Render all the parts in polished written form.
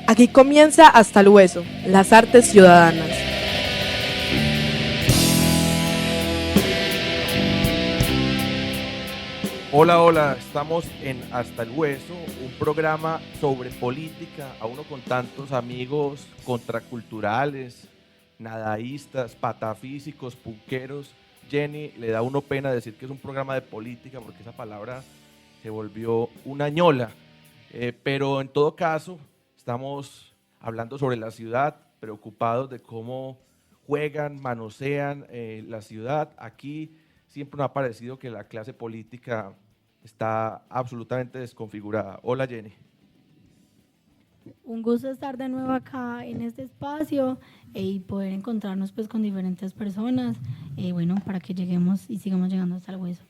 Aquí comienza Hasta el Hueso, las artes ciudadanas. Hola, hola, estamos en Hasta el Hueso, un programa sobre política, a uno con tantos amigos contraculturales, nadaístas, patafísicos, punqueros. Jenny, le da uno pena decir que es un programa de política porque esa palabra se volvió una ñola. Pero en todo caso, estamos hablando sobre la ciudad, preocupados de cómo juegan, manosean la ciudad. Aquí siempre nos ha parecido que la clase política está absolutamente desconfigurada. Hola, Jenny. Un gusto estar de nuevo acá en este espacio y poder encontrarnos pues con diferentes personas, bueno, para que lleguemos y sigamos llegando hasta el hueso.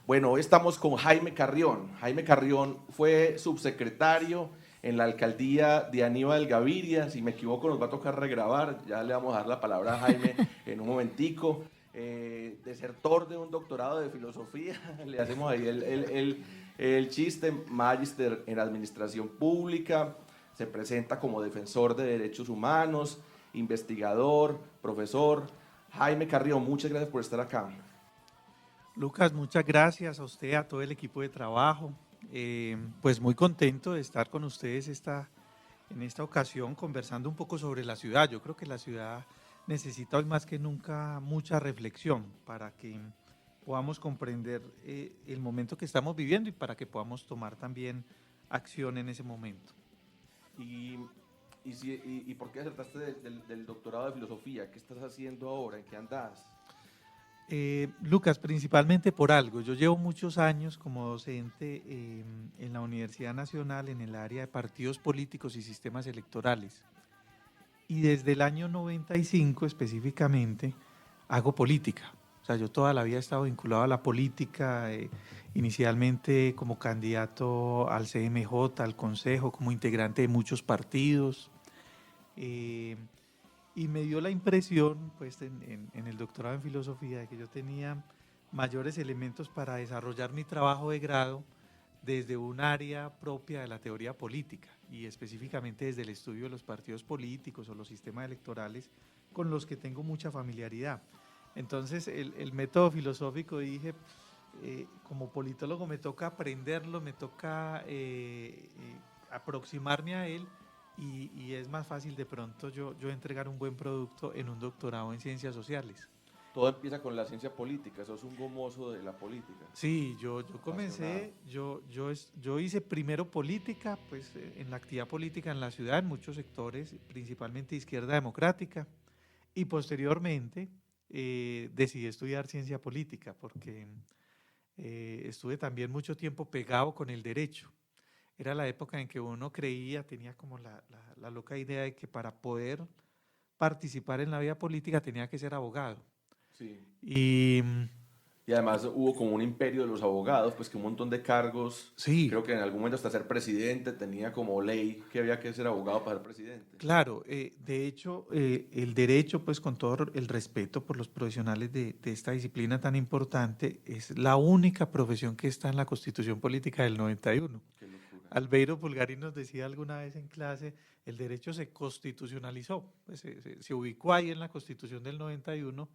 Bueno, hoy estamos con Jaime Carrión. Jaime Carrión fue subsecretario en la alcaldía de Aníbal Gaviria. Si me equivoco, nos va a tocar regrabar. Ya le vamos a dar la palabra a Jaime en un momentico. Desertor de un doctorado de filosofía. Le hacemos ahí el chiste. Magíster en administración pública. Se presenta como defensor de derechos humanos, investigador, profesor. Jaime Carrión, muchas gracias por estar acá. Lucas, muchas gracias a usted, a todo el equipo de trabajo. Pues muy contento de estar con ustedes en esta ocasión conversando un poco sobre la ciudad. Yo creo que la ciudad necesita hoy más que nunca mucha reflexión para que podamos comprender el momento que estamos viviendo y para que podamos tomar también acción en ese momento. ¿Y por qué acertaste del doctorado de filosofía? ¿Qué estás haciendo ahora? ¿En qué andas? Lucas, principalmente por algo. Yo llevo muchos años como docente en la Universidad Nacional en el área de partidos políticos y sistemas electorales. Y desde el año 95 específicamente hago política. O sea, yo toda la vida he estado vinculado a la política, inicialmente como candidato al CMJ, al Consejo, como integrante de muchos partidos. Y me dio la impresión, pues en el doctorado en filosofía, de que yo tenía mayores elementos para desarrollar mi trabajo de grado desde un área propia de la teoría política y específicamente desde el estudio de los partidos políticos o los sistemas electorales con los que tengo mucha familiaridad. Entonces el método filosófico, dije, como politólogo me toca aprenderlo, me toca aproximarme a él. Y es más fácil de pronto yo entregar un buen producto en un doctorado en ciencias sociales. Todo empieza con la ciencia política, sos un gomoso de la política. Sí, yo comencé, yo hice primero política, pues en la actividad política en la ciudad, en muchos sectores, principalmente izquierda democrática, y posteriormente decidí estudiar ciencia política porque estuve también mucho tiempo pegado con el derecho. Era la época en que uno creía, tenía como la loca idea de que para poder participar en la vida política tenía que ser abogado. Sí. Y además hubo como un imperio de los abogados, pues que un montón de cargos, sí, creo que en algún momento hasta ser presidente tenía como ley que había que ser abogado para ser presidente. claro, de hecho el derecho, pues con todo el respeto por los profesionales de esta disciplina tan importante, es la única profesión que está en la Constitución Política del 91. Qué locura. Albeiro Pulgarín nos decía alguna vez en clase, el derecho se constitucionalizó, pues se ubicó ahí en la Constitución del 91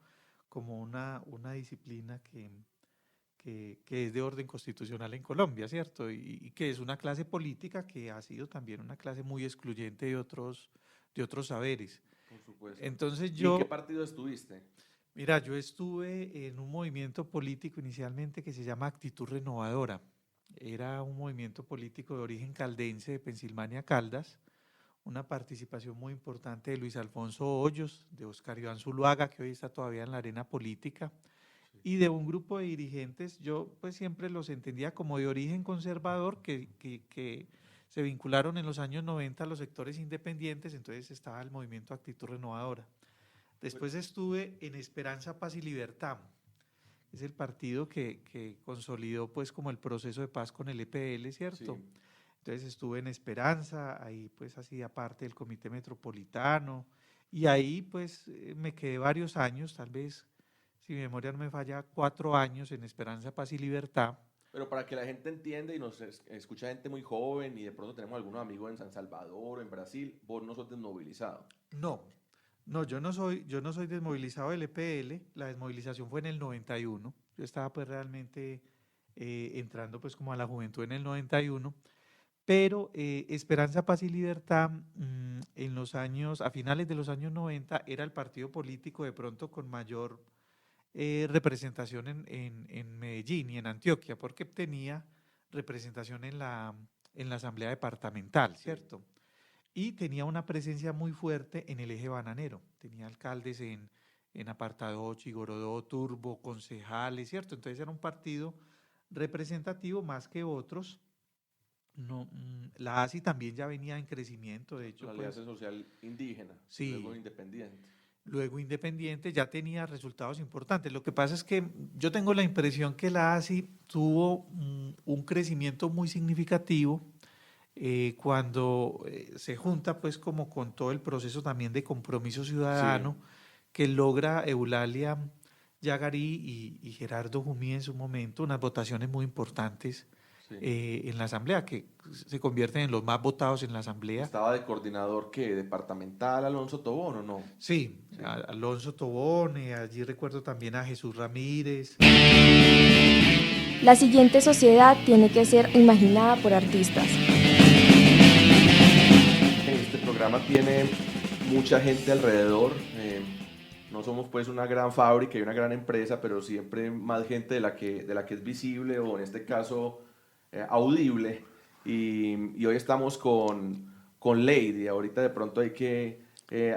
como una disciplina que es de orden constitucional en Colombia, ¿cierto? Y que es una clase política que ha sido también una clase muy excluyente de otros saberes. Por supuesto. Entonces ¿Y en qué partido estuviste? Mira, yo estuve en un movimiento político inicialmente que se llama Actitud Renovadora. Era un movimiento político de origen caldense de Pensilvania Caldas, una participación muy importante de Luis Alfonso Hoyos, de Oscar Iván Zuluaga, que hoy está todavía en la arena política, y de un grupo de dirigentes, yo pues siempre los entendía como de origen conservador, que se vincularon en los años 90 a los sectores independientes, entonces estaba el movimiento Actitud Renovadora. Después estuve en Esperanza, Paz y Libertad, es el partido que consolidó pues como el proceso de paz con el EPL, ¿cierto? Sí. Entonces estuve en Esperanza, ahí pues hacía parte del Comité Metropolitano, y ahí pues me quedé varios años, tal vez, si mi memoria no me falla, 4 años en Esperanza, Paz y Libertad, Pero para que la gente entienda y nos escucha gente muy joven y de pronto tenemos algunos amigos en San Salvador o en Brasil, vos no sos desmovilizado. No, no, yo no soy desmovilizado del EPL, la desmovilización fue en el 91, yo estaba pues realmente entrando pues como a la juventud en el 91, pero Esperanza, Paz y Libertad en los años, a finales de los años 90 era el partido político de pronto con mayor representación en Medellín y en Antioquia, porque tenía representación en la asamblea departamental, ¿cierto? Y tenía una presencia muy fuerte en el eje bananero, tenía alcaldes en Apartadó, Chigorodó, Turbo, concejales, ¿cierto? Entonces era un partido representativo más que otros. No, la ASI también ya venía en crecimiento, de hecho, La pues, Alianza Social Indígena, sí, luego independiente. luego Independiente ya tenía resultados importantes. Lo que pasa es que yo tengo la impresión que la ASI tuvo un crecimiento muy significativo cuando se junta pues como con todo el proceso también de compromiso ciudadano que logra Eulalia Yagarí y Gerardo Jumí en su momento, unas votaciones muy importantes Sí. en la asamblea, que se convierten en los más votados en la asamblea. Estaba de coordinador, ¿qué? ¿Departamental Alonso Tobón o no? Sí, Sí. Alonso Tobón, allí recuerdo también a Jesús Ramírez. La siguiente sociedad tiene que ser imaginada por artistas. Este programa tiene mucha gente alrededor. No somos pues una gran fábrica y una gran empresa, pero siempre más gente de la que es visible o en este caso audible. Y hoy estamos con Lady. Ahorita de pronto hay que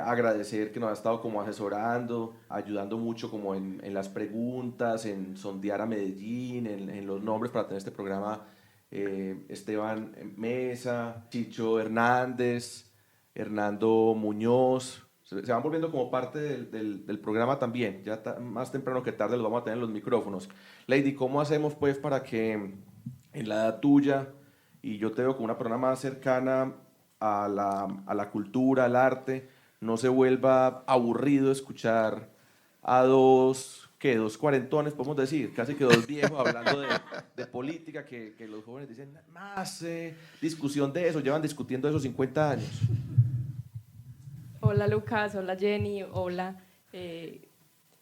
agradecer que nos ha estado como asesorando, ayudando mucho como en las preguntas, en sondear a Medellín, en los nombres para tener este programa. Esteban Mesa, Chicho Hernández, Hernando Muñoz, se van volviendo como parte del programa también. Ya más temprano que tarde los vamos a tener en los micrófonos. Lady, ¿cómo hacemos pues para que en la edad tuya, y yo te veo como una persona más cercana a la cultura, al arte, no se vuelva aburrido escuchar a dos cuarentones, podemos decir, casi que dos viejos hablando de política, que los jóvenes dicen, más discusión de eso, llevan discutiendo esos 50 años? Hola Lucas, hola Jenny, hola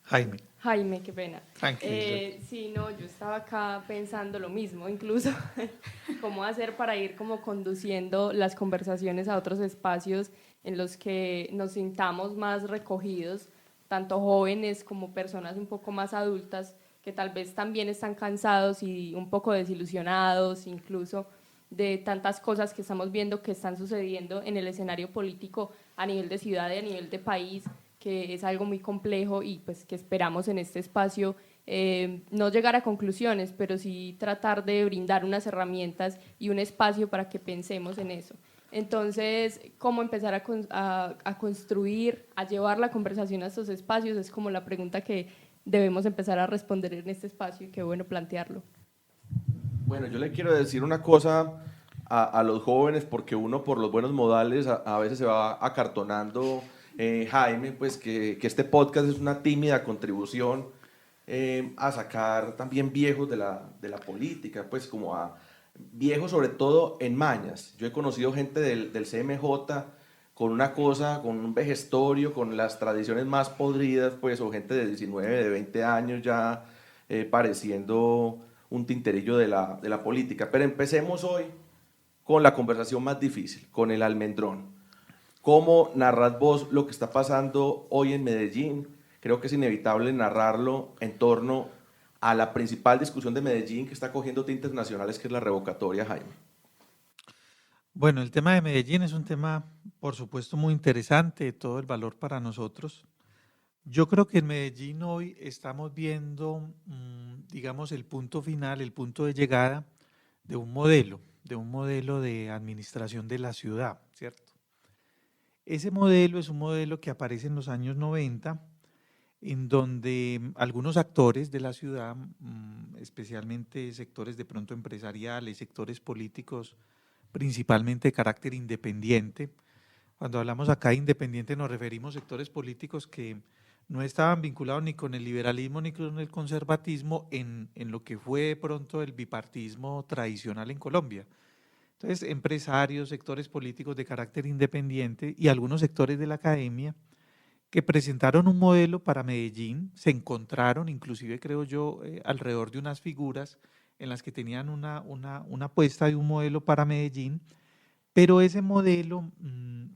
Jaime. Jaime, qué pena. Tranquilo. Sí, no, yo estaba acá pensando lo mismo, incluso cómo hacer para ir como conduciendo las conversaciones a otros espacios en los que nos sintamos más recogidos, tanto jóvenes como personas un poco más adultas que tal vez también están cansados y un poco desilusionados incluso de tantas cosas que estamos viendo que están sucediendo en el escenario político a nivel de ciudad y a nivel de país, que es algo muy complejo y pues que esperamos en este espacio no llegar a conclusiones, pero sí tratar de brindar unas herramientas y un espacio para que pensemos en eso. Entonces, cómo empezar a construir, a llevar la conversación a estos espacios, es como la pregunta que debemos empezar a responder en este espacio y qué bueno plantearlo. Bueno, yo le quiero decir una cosa a los jóvenes, porque uno por los buenos modales a veces se va acartonando, Jaime, pues que este podcast es una tímida contribución a sacar también viejos de la política, pues como a viejos sobre todo en mañas. Yo he conocido gente del CMJ con una cosa, con un vejestorio, con las tradiciones más podridas, pues, o gente de 19, de 20 años ya pareciendo un tinterillo de la política. Pero empecemos hoy con la conversación más difícil, con el almendrón. ¿Cómo narrás vos lo que está pasando hoy en Medellín? Creo que es inevitable narrarlo en torno a la principal discusión de Medellín que está cogiendo tintes nacionales, que es la revocatoria, Jaime. Bueno, el tema de Medellín es un tema, por supuesto, muy interesante, de todo el valor para nosotros. Yo creo que en Medellín hoy estamos viendo, digamos, el punto final, el punto de llegada de un modelo de administración de la ciudad, ¿cierto? Ese modelo es un modelo que aparece en los años 90, en donde algunos actores de la ciudad, especialmente sectores de pronto empresariales, sectores políticos, principalmente de carácter independiente. Cuando hablamos acá de independiente nos referimos a sectores políticos que no estaban vinculados ni con el liberalismo ni con el conservatismo en lo que fue de pronto el bipartismo tradicional en Colombia. Entonces, empresarios, sectores políticos de carácter independiente y algunos sectores de la academia que presentaron un modelo para Medellín, se encontraron, inclusive creo yo, alrededor de unas figuras en las que tenían una apuesta de un modelo para Medellín, pero ese modelo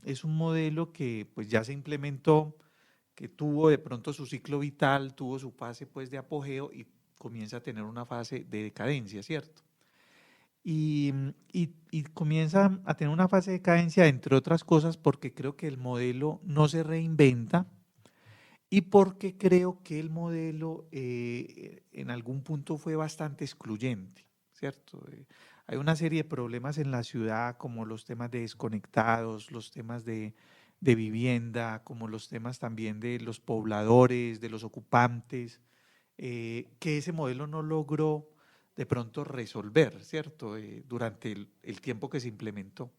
es un modelo que pues ya se implementó, que tuvo de pronto su ciclo vital, tuvo su fase pues de apogeo y comienza a tener una fase de decadencia, ¿cierto? Y comienza a tener una fase de decadencia, entre otras cosas, porque creo que el modelo no se reinventa y porque creo que el modelo en algún punto fue bastante excluyente, ¿cierto? Hay una serie de problemas en la ciudad, como los temas de desconectados, los temas de vivienda, como los temas también de los pobladores, de los ocupantes, que ese modelo no logró de pronto resolver, ¿cierto? Durante el tiempo que se implementó.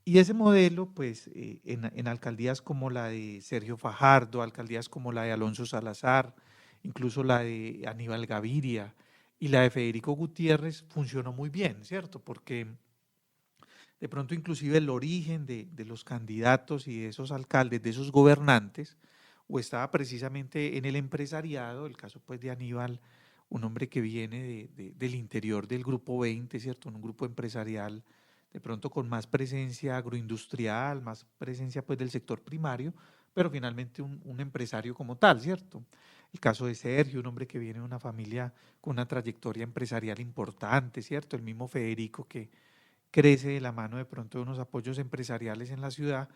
Y ese modelo, pues, en alcaldías como la de Sergio Fajardo, alcaldías como la de Alonso Salazar, incluso la de Aníbal Gaviria y la de Federico Gutiérrez, funcionó muy bien, ¿cierto? Porque de pronto inclusive el origen de los candidatos y de esos alcaldes, de esos gobernantes, o estaba precisamente en el empresariado, el caso pues de Aníbal, un hombre que viene del interior del Grupo 20, ¿cierto? Un grupo empresarial de pronto con más presencia agroindustrial, más presencia pues del sector primario, pero finalmente un empresario como tal, ¿cierto? El caso de Sergio, un hombre que viene de una familia con una trayectoria empresarial importante, ¿cierto? El mismo Federico que crece de la mano de pronto de unos apoyos empresariales en la ciudad,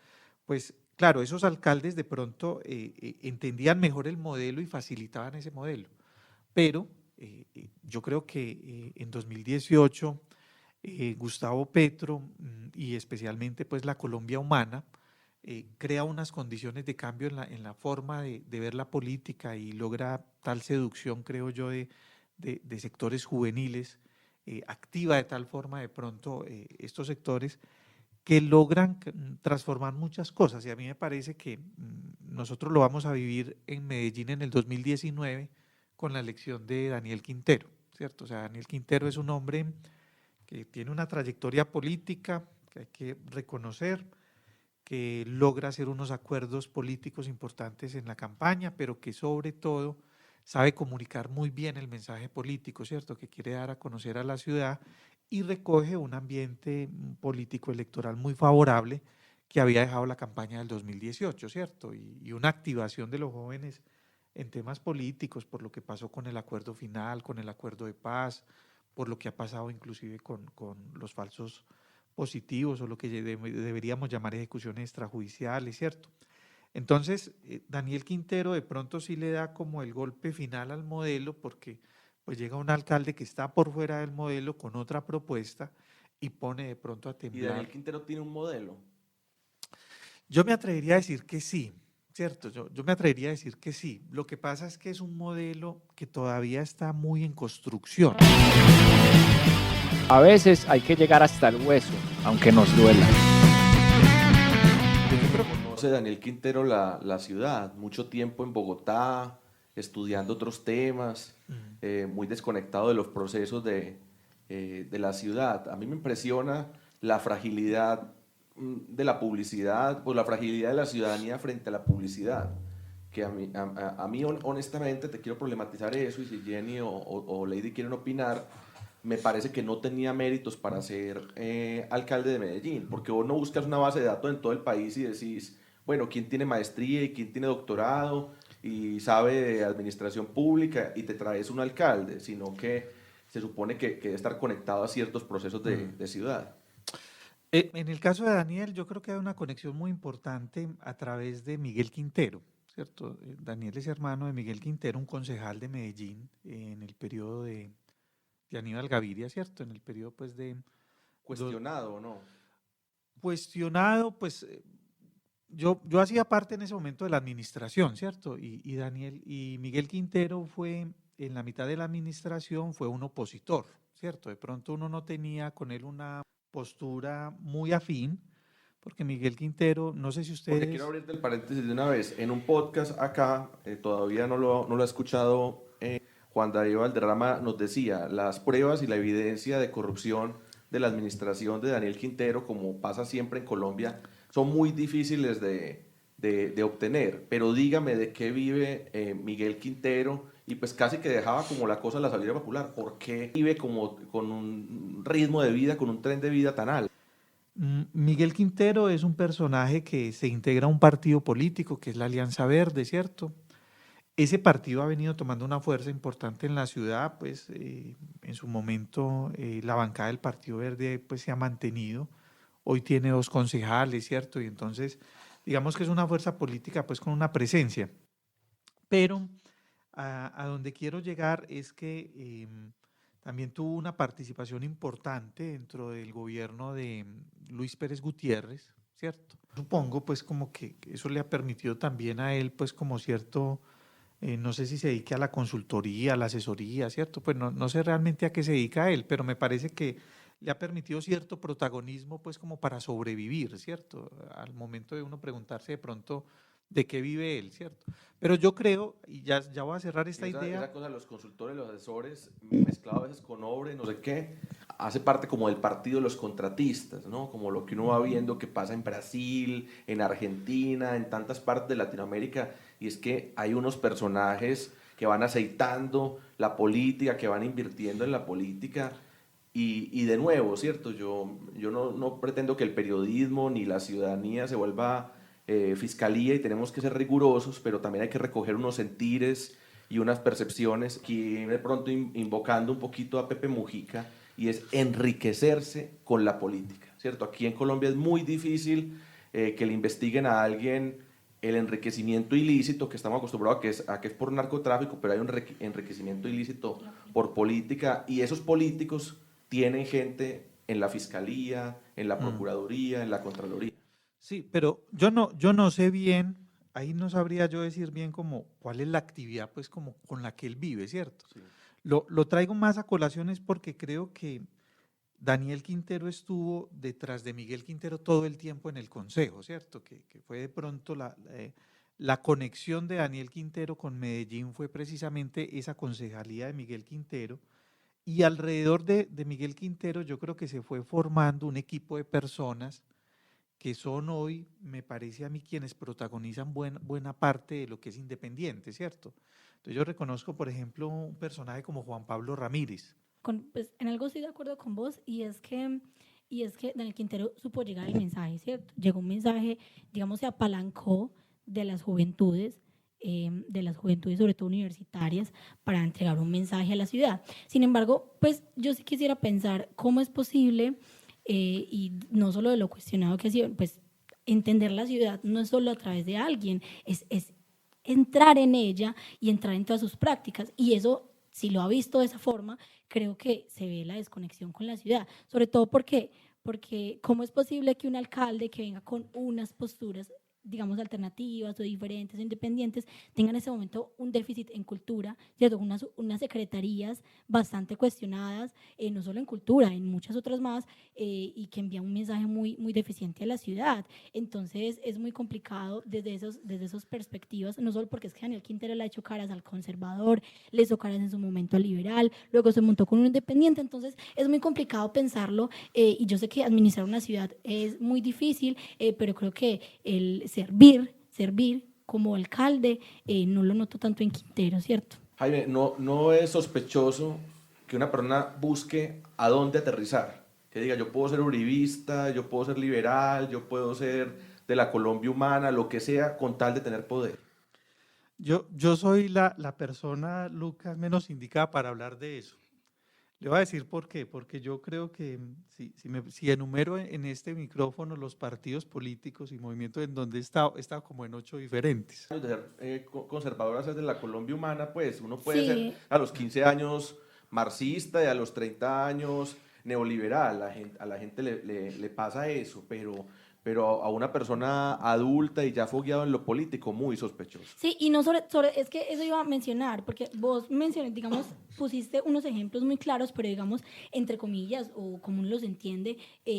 pues claro, esos alcaldes de pronto entendían mejor el modelo y facilitaban ese modelo, pero yo creo que en 2018 Gustavo Petro y especialmente pues la Colombia Humana crea unas condiciones de cambio en la forma de ver la política y logra tal seducción, creo yo, de sectores juveniles, activa de tal forma de pronto estos sectores que logran transformar muchas cosas. Y a mí me parece que nosotros lo vamos a vivir en Medellín en el 2019 con la elección de Daniel Quintero, ¿cierto? O sea, Daniel Quintero es un hombre que tiene una trayectoria política que hay que reconocer, que logra hacer unos acuerdos políticos importantes en la campaña, pero que sobre todo sabe comunicar muy bien el mensaje político, ¿cierto?, que quiere dar a conocer a la ciudad y recoge un ambiente político electoral muy favorable que había dejado la campaña del 2018, ¿cierto? Y una activación de los jóvenes en temas políticos por lo que pasó con el acuerdo final, con el acuerdo de paz, por lo que ha pasado inclusive con los falsos positivos o lo que deberíamos llamar ejecuciones extrajudiciales, ¿cierto? Entonces, Daniel Quintero de pronto sí le da como el golpe final al modelo porque pues llega un alcalde que está por fuera del modelo con otra propuesta y pone de pronto a ¿Y temblar. Daniel Quintero tiene un modelo? Yo me atrevería a decir que sí, ¿cierto? Yo me atrevería a decir que sí. Lo que pasa es que es un modelo que todavía está muy en construcción. A veces hay que llegar hasta el hueso, aunque nos duela. Conoce Daniel Quintero la ciudad, mucho tiempo en Bogotá, estudiando otros temas, muy desconectado de los procesos de la ciudad. A mí me impresiona la fragilidad de la publicidad, pues la fragilidad de la ciudadanía frente a la publicidad, que a mí honestamente te quiero problematizar eso, y si Jenny o Lady quieren opinar, me parece que no tenía méritos para ser alcalde de Medellín, porque vos no buscas una base de datos en todo el país y decís, bueno, quién tiene maestría y quién tiene doctorado y sabe de administración pública y te traes un alcalde, sino que se supone que debe estar conectado a ciertos procesos de ciudad. En el caso de Daniel, yo creo que hay una conexión muy importante a través de Miguel Quintero, ¿cierto? Daniel es hermano de Miguel Quintero, un concejal de Medellín en el periodo de Aníbal Gaviria, ¿cierto? En el periodo pues de... ¿Cuestionado o no? Cuestionado, pues yo hacía parte en ese momento de la administración, ¿cierto? Y Miguel Quintero fue, en la mitad de la administración, fue un opositor, ¿cierto? De pronto uno no tenía con él una postura muy afín, porque Miguel Quintero, no sé si Porque ustedes... quiero abrirte el paréntesis de una vez. En un podcast acá, todavía no lo ha escuchado, Juan David Valderrama nos decía, las pruebas y la evidencia de corrupción de la administración de Daniel Quintero, como pasa siempre en Colombia, son muy difíciles de obtener. Pero dígame de qué vive Miguel Quintero, y pues casi que dejaba como la cosa a la salida popular. ¿Por qué vive como con un ritmo de vida, con un tren de vida tan alto? Miguel Quintero es un personaje que se integra a un partido político que es la Alianza Verde, ¿cierto? Ese partido ha venido tomando una fuerza importante en la ciudad, pues en su momento la bancada del Partido Verde pues se ha mantenido, hoy tiene 2 concejales, ¿cierto? Y entonces digamos que es una fuerza política pues con una presencia, pero a donde quiero llegar es que también tuvo una participación importante dentro del gobierno de Luis Pérez Gutiérrez, ¿cierto? Supongo pues como que eso le ha permitido también a él pues como cierto, no sé si se dedique a la consultoría, a la asesoría, ¿cierto? Pues no sé realmente a qué se dedica él, pero me parece que le ha permitido cierto protagonismo pues como para sobrevivir, ¿cierto? Al momento de uno preguntarse de pronto de qué vive él, ¿cierto? Pero yo creo, y ya voy a cerrar esta idea. Esa cosa de los consultores, los asesores, mezclado a veces con OBRE, no sé qué, hace parte como del partido de los contratistas, ¿no? Como lo que uno va viendo que pasa en Brasil, en Argentina, en tantas partes de Latinoamérica, y es que hay unos personajes que van aceitando la política, que van invirtiendo en la política, y de nuevo, ¿cierto? Yo no pretendo que el periodismo ni la ciudadanía se vuelva fiscalía y tenemos que ser rigurosos, pero también hay que recoger unos sentires y unas percepciones, que de pronto invocando un poquito a Pepe Mujica, y es enriquecerse con la política, ¿cierto? Aquí en Colombia es muy difícil que le investiguen a alguien el enriquecimiento ilícito, que estamos acostumbrados a que es por narcotráfico, pero hay un enriquecimiento ilícito por política, y esos políticos tienen gente en la fiscalía, en la procuraduría, en la contraloría. Sí, pero yo no sé bien, ahí no sabría yo decir bien como cuál es la actividad pues como con la que él vive, ¿cierto? Sí. Lo traigo más a colación es porque creo que Daniel Quintero estuvo detrás de Miguel Quintero todo el tiempo en el consejo, ¿cierto? Que fue de pronto la conexión de Daniel Quintero con Medellín fue precisamente esa concejalía de Miguel Quintero, y alrededor de Miguel Quintero yo creo que se fue formando un equipo de personas que son hoy, me parece a mí, quienes protagonizan buena parte de lo que es independiente, ¿cierto? Entonces yo reconozco, por ejemplo, un personaje como Juan Pablo Ramírez. Pues, en algo estoy de acuerdo con vos, y es que Daniel Quintero supo llegar el mensaje, ¿cierto? Llegó un mensaje, digamos, se apalancó de las juventudes sobre todo universitarias, para entregar un mensaje a la ciudad. Sin embargo, pues yo sí quisiera pensar cómo es posible, y no solo de lo cuestionado que ha sido, pues entender la ciudad no es solo a través de alguien, es entrar en ella y entrar en todas sus prácticas, y eso, si lo ha visto de esa forma, creo que se ve la desconexión con la ciudad, sobre todo porque ¿cómo es posible que un alcalde que venga con unas posturas, digamos, alternativas o diferentes o independientes, tengan en ese momento un déficit en cultura, ¿cierto? Unas secretarías bastante cuestionadas, no solo en cultura, en muchas otras más, y que envían un mensaje muy, muy deficiente a la ciudad? Entonces es muy complicado desde esas perspectivas, no solo porque es que Daniel Quintero le ha hecho caras al conservador, le hizo caras en su momento al liberal, luego se montó con un independiente, entonces es muy complicado pensarlo, y yo sé que administrar una ciudad es muy difícil, pero creo que el servir como alcalde, no lo noto tanto en Quintero, ¿cierto? Jaime, no es sospechoso que una persona busque a dónde aterrizar, que diga, yo puedo ser uribista, yo puedo ser liberal, yo puedo ser de la Colombia humana, lo que sea, con tal de tener poder. Yo soy la persona, Lucas, menos indicada para hablar de eso. Le voy a decir por qué, porque yo creo que si enumero en este micrófono los partidos políticos y movimientos en donde he estado como en 8 diferentes. De ser conservador a ser de la Colombia humana, pues uno puede Sí. ser a los 15 años marxista y a los 30 años neoliberal, a la gente le pasa eso, pero pero a una persona adulta y ya fogueado en lo político, muy sospechoso. Sí, y no es que eso iba a mencionar, porque vos mencioné, digamos, pusiste unos ejemplos muy claros, pero digamos, entre comillas, o como uno los entiende,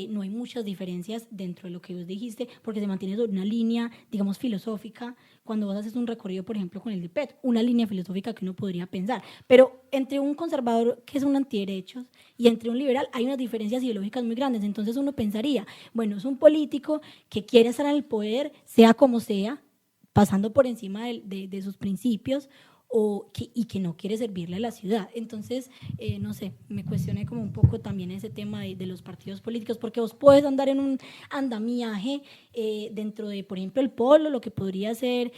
no hay muchas diferencias dentro de lo que vos dijiste, porque se mantiene sobre una línea, digamos, filosófica, cuando vos haces un recorrido, por ejemplo, con el de Petro, una línea filosófica que uno podría pensar, pero entre un conservador que es un antiderechos y entre un liberal hay unas diferencias ideológicas muy grandes, entonces uno pensaría, bueno, es un político que quiere estar en el poder, sea como sea, pasando por encima de sus principios y que no quiere servirle a la ciudad. Entonces, no sé, me cuestioné como un poco también ese tema de los partidos políticos, porque vos puedes andar en un andamiaje dentro de, por ejemplo, el Polo, lo que podría ser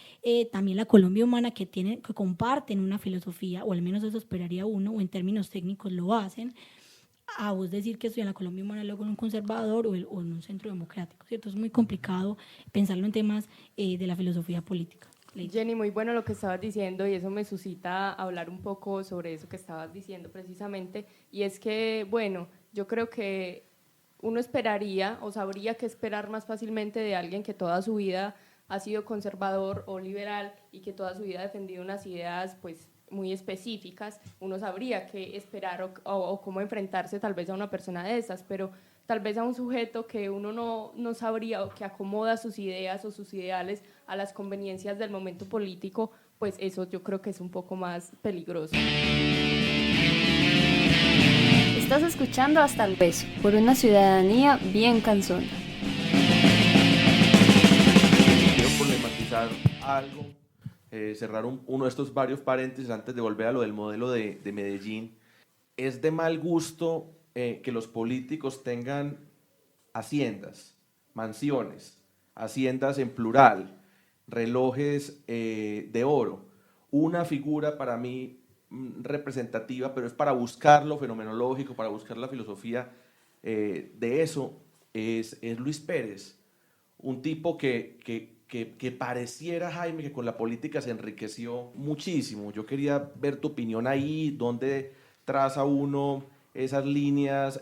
también la Colombia Humana, que comparten una filosofía, o al menos eso esperaría uno, o en términos técnicos lo hacen, a vos decir que estoy en la Colombia Humana, luego en un conservador o en un centro democrático, ¿cierto? Es muy complicado pensarlo en temas de la filosofía política. Jenny, muy bueno lo que estabas diciendo y eso me suscita hablar un poco sobre eso que estabas diciendo precisamente, y es que, bueno, yo creo que uno esperaría o sabría qué esperar más fácilmente de alguien que toda su vida ha sido conservador o liberal y que toda su vida ha defendido unas ideas pues muy específicas. Uno sabría qué esperar o cómo enfrentarse tal vez a una persona de esas, pero tal vez a un sujeto que uno no sabría o que acomoda sus ideas o sus ideales a las conveniencias del momento político, pues eso yo creo que es un poco más peligroso. Estás escuchando Hasta el Hueso, por una ciudadanía bien cansona. Quiero problematizar algo, cerrar uno de estos varios paréntesis antes de volver a lo del modelo de Medellín. Es de mal gusto que los políticos tengan haciendas, mansiones, haciendas en plural, relojes de oro. Una figura para mí representativa, pero es para buscar lo fenomenológico, para buscar la filosofía de eso, es Luis Pérez, un tipo que pareciera, Jaime, que con la política se enriqueció muchísimo. Yo quería ver tu opinión ahí, dónde traza uno esas líneas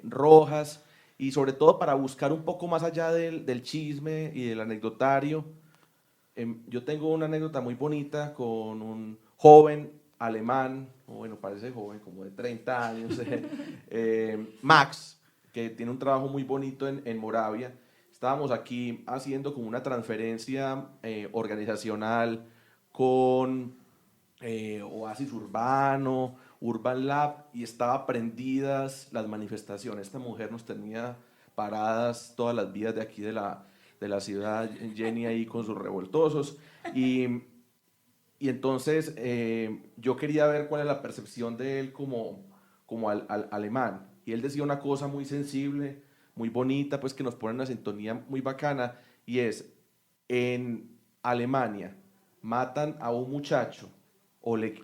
rojas, y sobre todo para buscar un poco más allá del chisme y del anecdotario. Yo tengo una anécdota muy bonita con un joven alemán, o bueno, parece joven, como de 30 años, Max, que tiene un trabajo muy bonito en Moravia. Estábamos aquí haciendo como una transferencia organizacional con Oasis Urbano, Urban Lab, y estaba prendidas las manifestaciones. Esta mujer nos tenía paradas todas las vías de aquí de la ciudad, Jenny ahí con sus revoltosos, y entonces yo quería ver cuál es la percepción de él como al alemán, y él decía una cosa muy sensible, muy bonita, pues que nos pone en una sintonía muy bacana, y es: en Alemania matan a un muchacho o le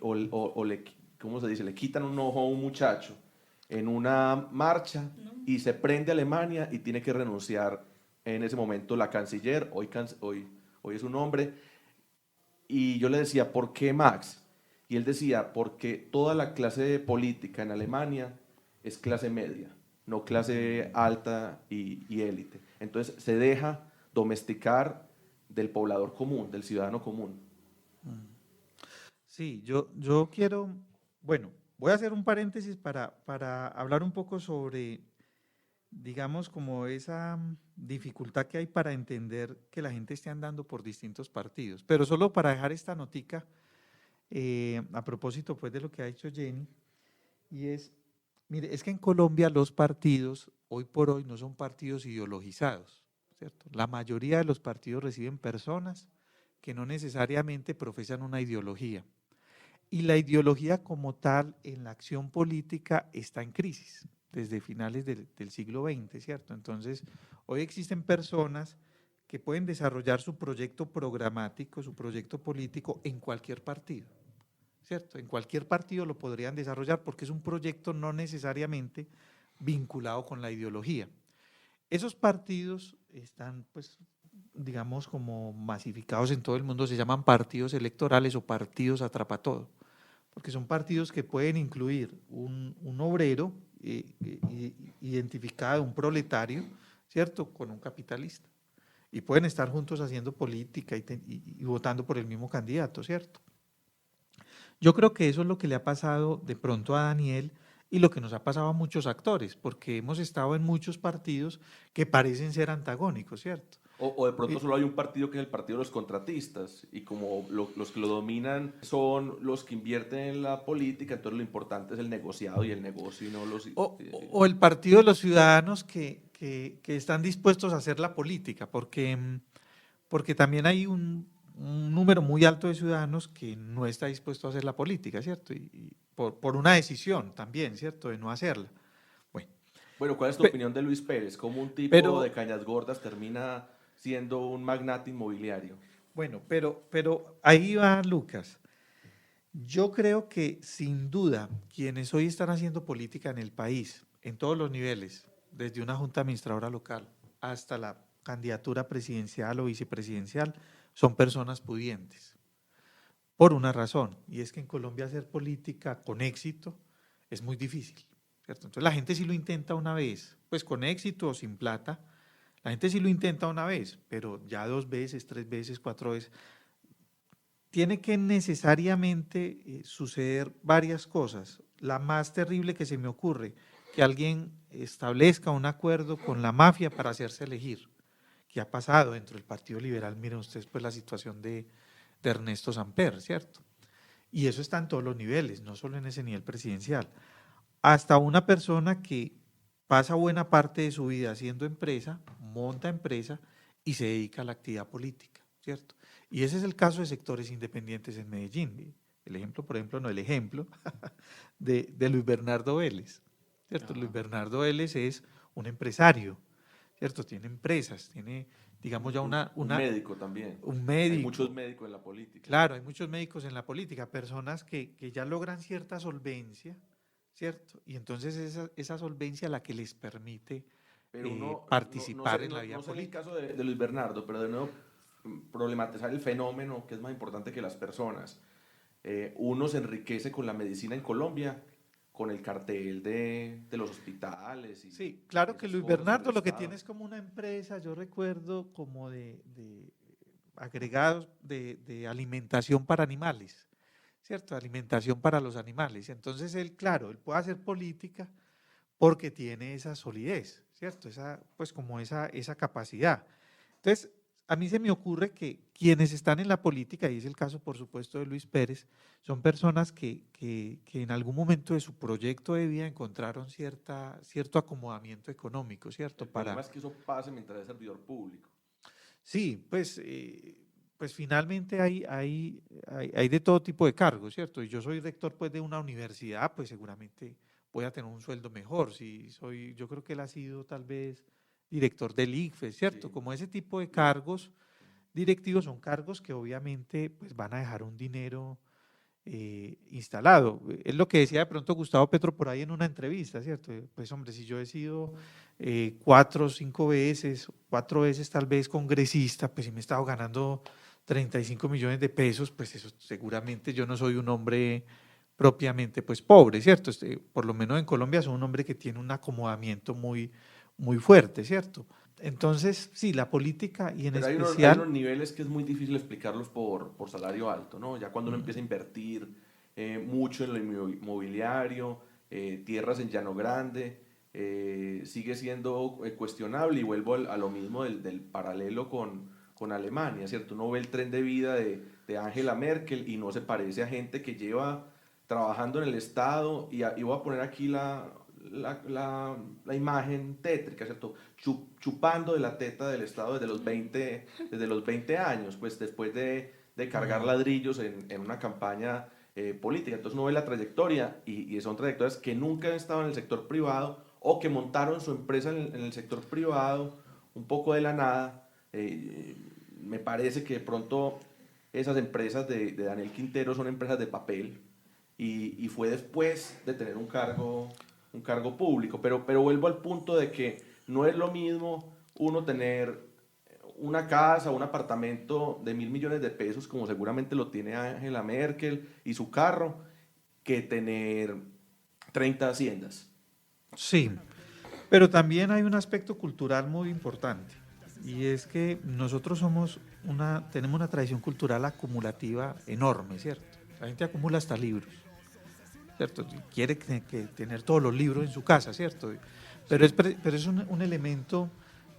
¿cómo se dice? Le quitan un ojo a un muchacho en una marcha y se prende Alemania y tiene que renunciar en ese momento la canciller, hoy es un hombre. Y yo le decía, ¿por qué, Max? Y él decía, porque toda la clase política en Alemania es clase media, no clase alta y élite. Entonces se deja domesticar del poblador común, del ciudadano común. Sí, yo quiero, bueno, voy a hacer un paréntesis para hablar un poco sobre, digamos, como esa dificultad que hay para entender que la gente esté andando por distintos partidos. Pero solo para dejar esta notica, a propósito pues de lo que ha dicho Jenny, y es, mire, es que en Colombia los partidos hoy por hoy no son partidos ideologizados, ¿cierto? La mayoría de los partidos reciben personas que no necesariamente profesan una ideología. Y la ideología como tal en la acción política está en crisis desde finales del siglo XX, ¿cierto? Entonces, hoy existen personas que pueden desarrollar su proyecto programático, su proyecto político en cualquier partido, ¿cierto? En cualquier partido lo podrían desarrollar porque es un proyecto no necesariamente vinculado con la ideología. Esos partidos están, pues, digamos, como masificados en todo el mundo, se llaman partidos electorales o partidos atrapatodo, porque son partidos que pueden incluir un obrero identificado, un proletario, ¿cierto?, con un capitalista. Y pueden estar juntos haciendo política y votando por el mismo candidato, ¿cierto? Yo creo que eso es lo que le ha pasado de pronto a Daniel y lo que nos ha pasado a muchos actores, porque hemos estado en muchos partidos que parecen ser antagónicos, ¿cierto? O de pronto solo hay un partido que es el partido de los contratistas y como los que lo dominan son los que invierten en la política, entonces lo importante es el negociado y el negocio y no los... O el partido de los ciudadanos que están dispuestos a hacer la política, porque también hay un número muy alto de ciudadanos que no está dispuesto a hacer la política, ¿cierto? Y por una decisión también, ¿cierto?, de no hacerla. Bueno, ¿cuál es tu opinión de Luis Pérez? ¿Cómo un tipo de cañas gordas termina siendo un magnate inmobiliario? Bueno, pero ahí va Lucas. Yo creo que sin duda quienes hoy están haciendo política en el país, en todos los niveles, desde una junta administradora local hasta la candidatura presidencial o vicepresidencial, son personas pudientes. Por una razón, y es que en Colombia hacer política con éxito es muy difícil, ¿cierto? Entonces la gente sí lo intenta una vez, pues con éxito o sin plata, la gente sí lo intenta una vez, pero ya 2 veces, 3 veces, 4 veces. Tiene que necesariamente suceder varias cosas. La más terrible que se me ocurre, que alguien establezca un acuerdo con la mafia para hacerse elegir, que ha pasado dentro del Partido Liberal. Miren ustedes pues la situación de Ernesto Samper, ¿cierto? Y eso está en todos los niveles, no solo en ese nivel presidencial. Hasta una persona que pasa buena parte de su vida haciendo empresa, monta empresa y se dedica a la actividad política, ¿cierto? Y ese es el caso de sectores independientes en Medellín. El ejemplo, por ejemplo, no el ejemplo de Luis Bernardo Vélez, ¿cierto? Luis Bernardo Vélez es un empresario, ¿cierto? Tiene empresas, tiene, digamos, ya un médico también. Un médico. Hay muchos médicos en la política. Claro, hay muchos médicos en la política, personas que ya logran cierta solvencia, ¿cierto? Y entonces esa solvencia la que les permite participar en la vida política. No sé en el caso de Luis Bernardo, pero de nuevo problematizar el fenómeno que es más importante que las personas. Uno se enriquece con la medicina en Colombia, con el cartel de los hospitales. Sí, claro que Luis Bernardo lo que tiene es como una empresa, yo recuerdo como de agregados de alimentación para animales, ¿cierto? Alimentación para los animales. Entonces él, claro, él puede hacer política porque tiene esa solidez, ¿cierto? Pues como esa capacidad. Entonces, a mí se me ocurre que quienes están en la política, y es el caso por supuesto de Luis Pérez, son personas que en algún momento de su proyecto de vida encontraron cierto acomodamiento económico, ¿cierto? El problema es que eso pase mientras es servidor público. Sí, pues finalmente hay de todo tipo de cargos, ¿cierto? Y yo soy rector pues de una universidad, pues seguramente voy a tener un sueldo mejor. Yo creo que él ha sido tal vez director del ICFES, ¿cierto? Sí. Como ese tipo de cargos directivos son cargos que obviamente pues van a dejar un dinero instalado. Es lo que decía de pronto Gustavo Petro por ahí en una entrevista, ¿cierto? Pues hombre, si yo he sido 4 o 5 veces, 4 veces tal vez congresista, pues si me he estado ganando 35 millones de pesos, pues eso seguramente yo no soy un hombre propiamente pues pobre, ¿cierto? Por lo menos en Colombia soy un hombre que tiene un acomodamiento muy fuerte, ¿cierto? Entonces, sí, la política y en pero especial… hay unos niveles que es muy difícil explicarlos por salario alto, ¿no? Ya cuando uno empieza a invertir mucho en lo inmobiliario, tierras en Llano Grande, sigue siendo cuestionable y vuelvo a lo mismo del paralelo con Alemania, ¿cierto? Uno ve el tren de vida de Angela Merkel y no se parece a gente que lleva trabajando en el Estado y voy a poner aquí la imagen tétrica, ¿cierto? Chupando de la teta del Estado desde los 20 años, pues después de cargar ladrillos en una campaña política. Entonces uno ve la trayectoria y son trayectorias que nunca han estado en el sector privado o que montaron su empresa en el sector privado un poco de la nada. Me parece que de pronto esas empresas de Daniel Quintero son empresas de papel y fue después de tener un cargo público, pero vuelvo al punto de que no es lo mismo uno tener una casa, un apartamento de 1.000 millones de pesos, como seguramente lo tiene Angela Merkel y su carro, que tener 30 haciendas. Sí, Pero también hay un aspecto cultural muy importante, y es que nosotros tenemos una tradición cultural acumulativa enorme, ¿cierto? La gente acumula hasta libros, ¿cierto? Quiere tener todos los libros en su casa, ¿cierto? Pero es un elemento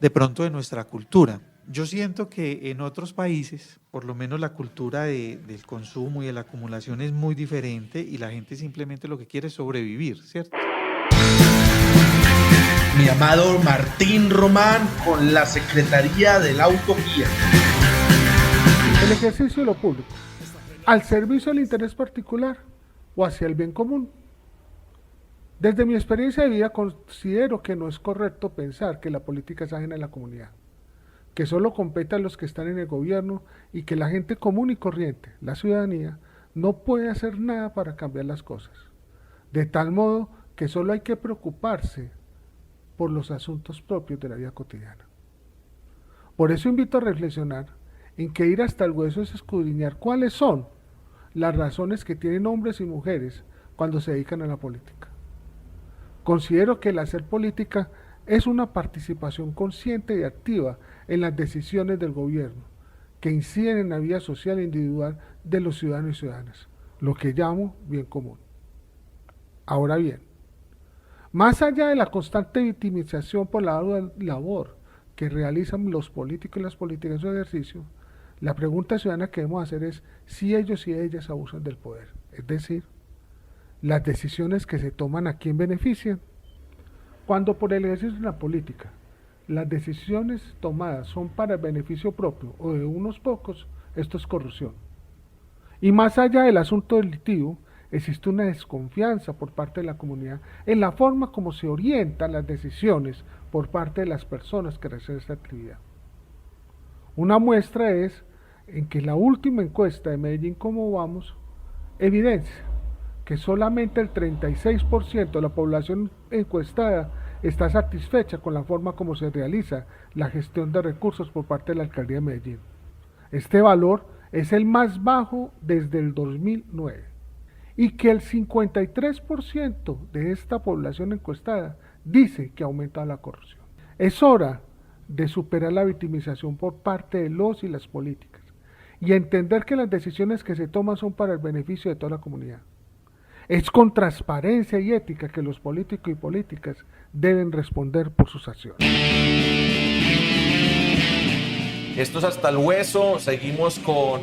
de pronto de nuestra cultura. Yo siento que en otros países, por lo menos la cultura del consumo y de la acumulación es muy diferente, y la gente simplemente lo que quiere es sobrevivir, ¿cierto? Mi amado Martín Román con la Secretaría de la Utopía. El ejercicio de lo público, al servicio del interés particular o hacia el bien común. Desde mi experiencia de vida considero que no es correcto pensar que la política es ajena a la comunidad, que solo compete a los que están en el gobierno y que la gente común y corriente, la ciudadanía, no puede hacer nada para cambiar las cosas. De tal modo que solo hay que preocuparse por los asuntos propios de la vida cotidiana. Por eso invito a reflexionar en que ir hasta el hueso es escudriñar cuáles son las razones que tienen hombres y mujeres cuando se dedican a la política. Considero que el hacer política es una participación consciente y activa en las decisiones del gobierno, que inciden en la vida social e individual de los ciudadanos y ciudadanas, lo que llamo bien común. Ahora bien, más allá de la constante victimización por la labor que realizan los políticos y las políticas en su ejercicio, la pregunta ciudadana que debemos hacer es si ellos y ellas abusan del poder, es decir, las decisiones que se toman a quién benefician. Cuando por el ejercicio de la política las decisiones tomadas son para el beneficio propio o de unos pocos, esto es corrupción. Y más allá del asunto delictivo, existe una desconfianza por parte de la comunidad en la forma como se orientan las decisiones por parte de las personas que realizan esta actividad. Una muestra es en que la última encuesta de Medellín ¿Cómo vamos? Evidencia que solamente el 36% de la población encuestada está satisfecha con la forma como se realiza la gestión de recursos por parte de la Alcaldía de Medellín. Este valor es el más bajo desde el 2009. Y que el 53% de esta población encuestada dice que aumenta la corrupción. Es hora de superar la victimización por parte de los y las políticas y entender que las decisiones que se toman son para el beneficio de toda la comunidad. Es con transparencia y ética que los políticos y políticas deben responder por sus acciones. Esto es Hasta el Hueso, seguimos con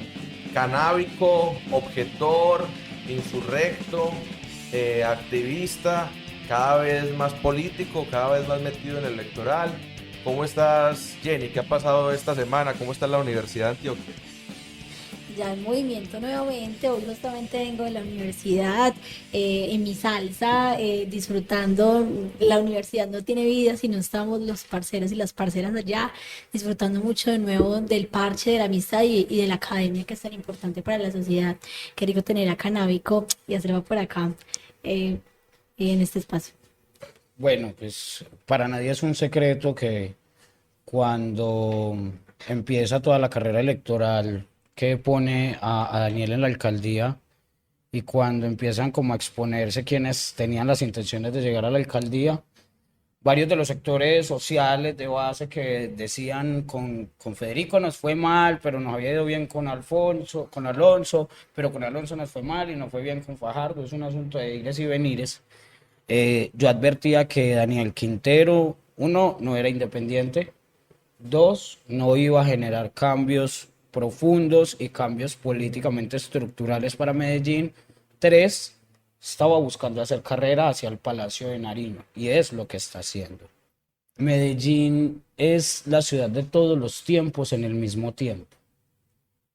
canábico, objetor, insurrecto, activista, cada vez más político, cada vez más metido en el electoral. ¿Cómo estás, Jenny? ¿Qué ha pasado esta semana? ¿Cómo está la Universidad de Antioquia? Ya en movimiento nuevamente, hoy justamente vengo de la universidad, en mi salsa, disfrutando. La universidad no tiene vida si no estamos los parceros y las parceras allá, disfrutando mucho de nuevo del parche, de la amistad y de la academia, que es tan importante para la sociedad. Qué rico tener a Canábico y hacerlo por acá, en este espacio. Bueno, pues para nadie es un secreto que cuando empieza toda la carrera electoral que pone a Daniel en la alcaldía, y cuando empiezan como a exponerse quienes tenían las intenciones de llegar a la alcaldía, varios de los sectores sociales de base que decían con Federico nos fue mal, pero nos había ido bien con Alonso, pero con Alonso nos fue mal y nos fue bien con Fajardo, es un asunto de ires y venires. Yo advertía que Daniel Quintero, uno, no era independiente, dos, no iba a generar cambios profundos y cambios políticamente estructurales para Medellín. Tres, estaba buscando hacer carrera hacia el Palacio de Nariño, y es lo que está haciendo. Medellín es la ciudad de todos los tiempos en el mismo tiempo.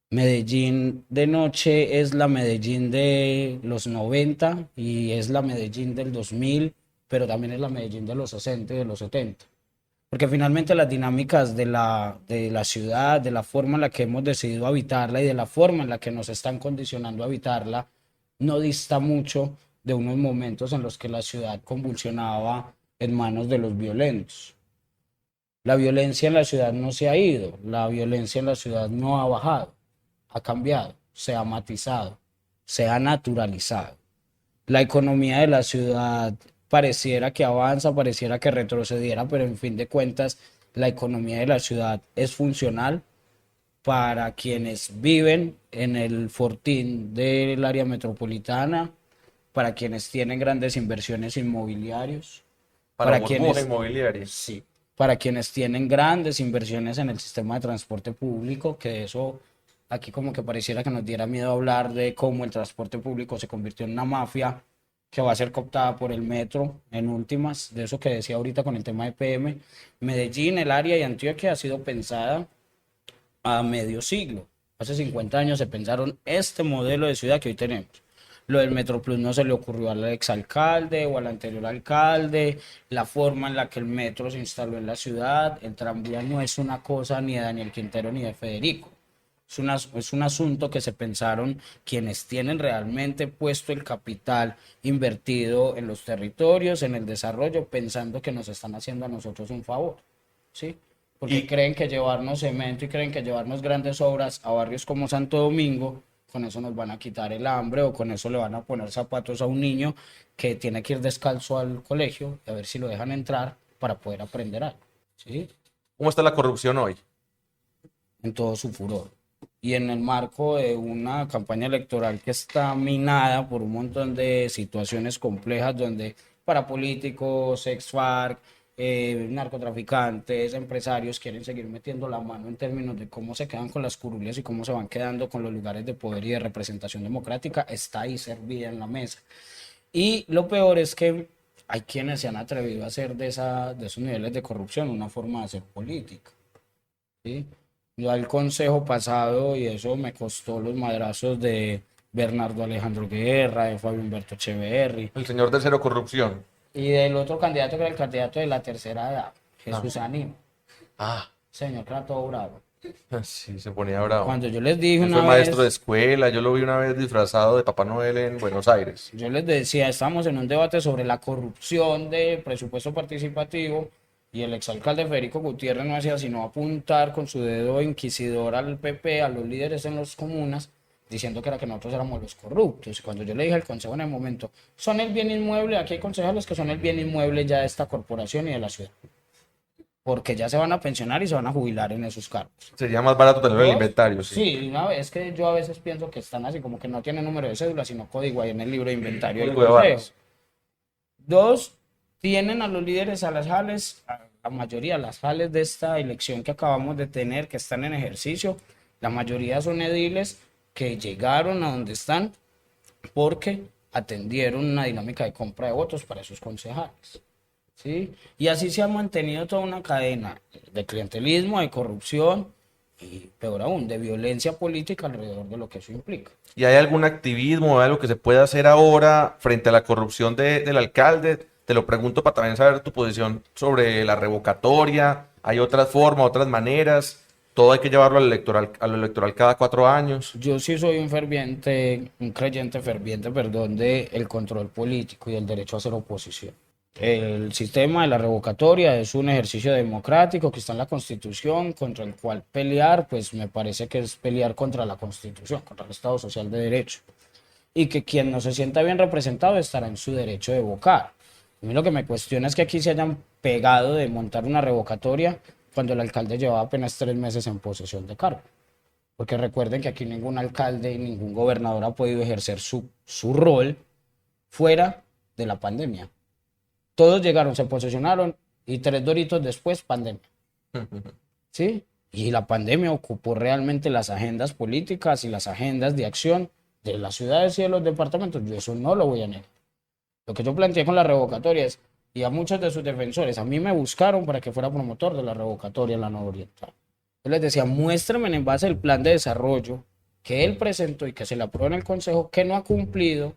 Medellín de noche es la Medellín de los 90 y es la Medellín del 2000, pero también es la Medellín de los 60 y de los 70. Porque finalmente las dinámicas de la ciudad, de la forma en la que hemos decidido habitarla y de la forma en la que nos están condicionando a habitarla, no dista mucho de unos momentos en los que la ciudad convulsionaba en manos de los violentos. La violencia en la ciudad no se ha ido, la violencia en la ciudad no ha bajado, ha cambiado, se ha matizado, se ha naturalizado. La economía de la ciudad pareciera que avanza, pareciera que retrocediera, pero en fin de cuentas la economía de la ciudad es funcional para quienes viven en el fortín del área metropolitana, para quienes tienen grandes inversiones inmobiliarias, Para para burbuja quienes, inmobiliaria. sí, para quienes tienen grandes inversiones en el sistema de transporte público, que eso aquí como que pareciera que nos diera miedo hablar de cómo el transporte público se convirtió en una mafia que va a ser cooptada por el metro en últimas, de eso que decía ahorita con el tema de PM. Medellín, el área de Antioquia ha sido pensada a medio siglo. Hace 50 años se pensaron este modelo de ciudad que hoy tenemos. Lo del Metroplus no se le ocurrió al exalcalde o al anterior alcalde, la forma en la que el metro se instaló en la ciudad, el tranvía no es una cosa ni de Daniel Quintero ni de Federico. Es un asunto que se pensaron quienes tienen realmente puesto el capital invertido en los territorios, en el desarrollo, pensando que nos están haciendo a nosotros un favor, ¿sí? Porque creen que llevarnos cemento y creen que llevarnos grandes obras a barrios como Santo Domingo, con eso nos van a quitar el hambre o con eso le van a poner zapatos a un niño que tiene que ir descalzo al colegio y a ver si lo dejan entrar para poder aprender algo, ¿sí? ¿Cómo está la corrupción hoy? En todo su furor. Y en el marco de una campaña electoral que está minada por un montón de situaciones complejas donde para políticos, ex-FARC, narcotraficantes, empresarios quieren seguir metiendo la mano en términos de cómo se quedan con las curules y cómo se van quedando con los lugares de poder y de representación democrática, está ahí servida en la mesa. Y lo peor es que hay quienes se han atrevido a hacer de esos niveles de corrupción una forma de hacer política, ¿sí? Yo al consejo pasado, y eso me costó los madrazos de Bernardo Alejandro Guerra, de Fabio Humberto Echeverri. El señor de cero corrupción. Y del otro candidato que era el candidato de la tercera edad, Jesús Aníbal. Señor, que era todo bravo. Sí, se ponía bravo. Cuando yo les dije Él una fue vez... maestro de escuela, yo lo vi una vez disfrazado de Papá Noel en Buenos Aires. Yo les decía, estamos en un debate sobre la corrupción de presupuesto participativo y el exalcalde Federico Gutiérrez no hacía sino apuntar con su dedo inquisidor al PP, a los líderes en las comunas, diciendo que era que nosotros éramos los corruptos. Y cuando yo le dije al consejo en el momento, son el bien inmueble, aquí hay concejales que son el bien inmueble ya de esta corporación y de la ciudad, porque ya se van a pensionar y se van a jubilar en esos cargos. Sería más barato tener el inventario. Sí, una vez, es que yo a veces pienso que están así, como que no tienen número de cédula, sino código ahí en el libro de inventario del Código de consejo. Dos, tienen a los líderes, a las jales, a la mayoría, las jales de esta elección que acabamos de tener, que están en ejercicio, la mayoría son ediles que llegaron a donde están porque atendieron una dinámica de compra de votos para sus concejales, ¿sí? Y así se ha mantenido toda una cadena de clientelismo, de corrupción y, peor aún, de violencia política alrededor de lo que eso implica. ¿Y hay algún activismo o algo que se pueda hacer ahora frente a la corrupción del alcalde? Te lo pregunto para también saber tu posición sobre la revocatoria. ¿Hay otras formas, otras maneras? ¿Todo hay que llevarlo al electoral cada 4 años? Yo sí soy un creyente ferviente, del control político y del derecho a hacer oposición. El sistema de la revocatoria es un ejercicio democrático que está en la Constitución, contra el cual pelear, pues me parece que es pelear contra la Constitución, contra el Estado Social de Derecho. Y que quien no se sienta bien representado estará en su derecho de votar. A mí lo que me cuestiona es que aquí se hayan pegado de montar una revocatoria cuando el alcalde llevaba apenas 3 meses en posesión de cargo. Porque recuerden que aquí ningún alcalde y ningún gobernador ha podido ejercer su rol fuera de la pandemia. Todos llegaron, se posesionaron y 3 doritos después, pandemia. ¿Sí? Y la pandemia ocupó realmente las agendas políticas y las agendas de acción de las ciudades y de los departamentos. Yo eso no lo voy a negar. Lo que yo planteé con la revocatoria es, y a muchos de sus defensores, a mí me buscaron para que fuera promotor de la revocatoria en la nororiental. Yo les decía, muéstrenme en base al plan de desarrollo que él presentó y que se le aprobó en el consejo, que no ha cumplido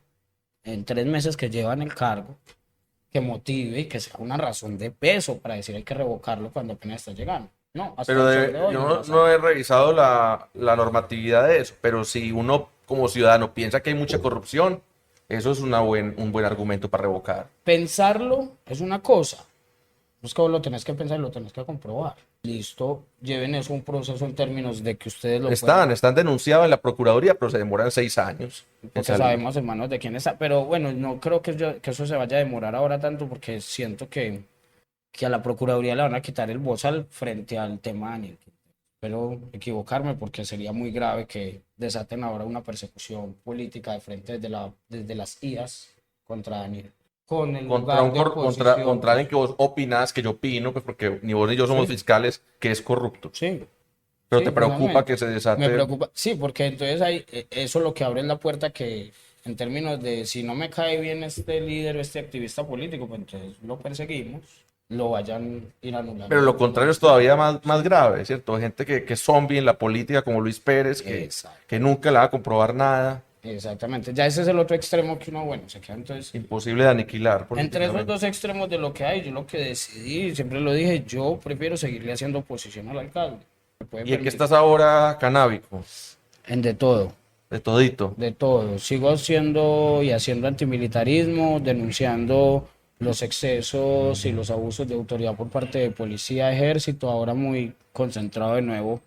en 3 meses que lleva en el cargo, que motive y que sea una razón de peso para decir hay que revocarlo cuando apenas está llegando. No, hasta pero el sol de hoy yo no he revisado la normatividad de eso, pero si uno como ciudadano piensa que hay mucha corrupción, eso es un buen argumento para revocar. Pensarlo es una cosa, Es que vos lo tenés que pensar y lo tenés que comprobar. Listo, lleven eso a un proceso en términos de que ustedes lo Están denunciados en la Procuraduría, pero se demoran 6 años. porque sabemos en manos de quién está. Pero bueno, no creo que eso se vaya a demorar ahora tanto, porque siento que a la Procuraduría le van a quitar el bozal frente al tema Daniel. Espero equivocarme, porque sería muy grave que desaten ahora una persecución política de frente desde las IAS contra Daniel. Contra alguien que vos opinás, que yo opino, pues porque ni vos ni yo somos fiscales, que es corrupto. Sí. Pero Sí, te preocupa totalmente. que se desate. Me preocupa, sí, porque entonces eso lo que abre es la puerta que, en términos de si no me cae bien este líder o este activista político, pues entonces lo perseguimos, lo vayan a ir anulando. Pero lo contrario es todavía más grave, ¿cierto? Gente que es zombie en la política, como Luis Pérez, que nunca le va a comprobar nada. Exactamente, ya ese es el otro extremo que uno, bueno, se queda entonces... Imposible de aniquilar. Entre esos dos extremos de lo que hay, yo lo que decidí, siempre lo dije, yo prefiero seguirle haciendo oposición al alcalde. ¿Y en qué estás ahora, canábico? En de todo. De todito. De todo. Sigo haciendo y haciendo antimilitarismo, denunciando los excesos y los abusos de autoridad por parte de policía, ejército, ahora muy concentrado de nuevo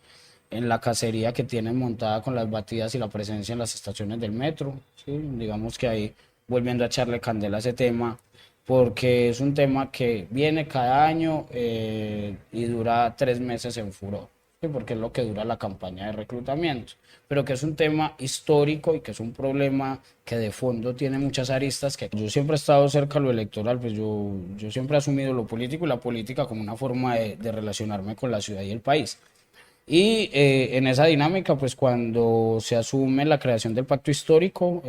en la cacería que tienen montada con las batidas y la presencia en las estaciones del metro, ¿sí? Digamos que ahí volviendo a echarle candela a ese tema, porque es un tema que viene cada año y dura 3 meses en furor, ¿sí? Porque es lo que dura la campaña de reclutamiento, pero que es un tema histórico y que es un problema que de fondo tiene muchas aristas, que yo siempre he estado cerca de lo electoral, pues yo siempre he asumido lo político y la política como una forma de relacionarme con la ciudad y el país. Y en esa dinámica, pues cuando se asume la creación del pacto histórico,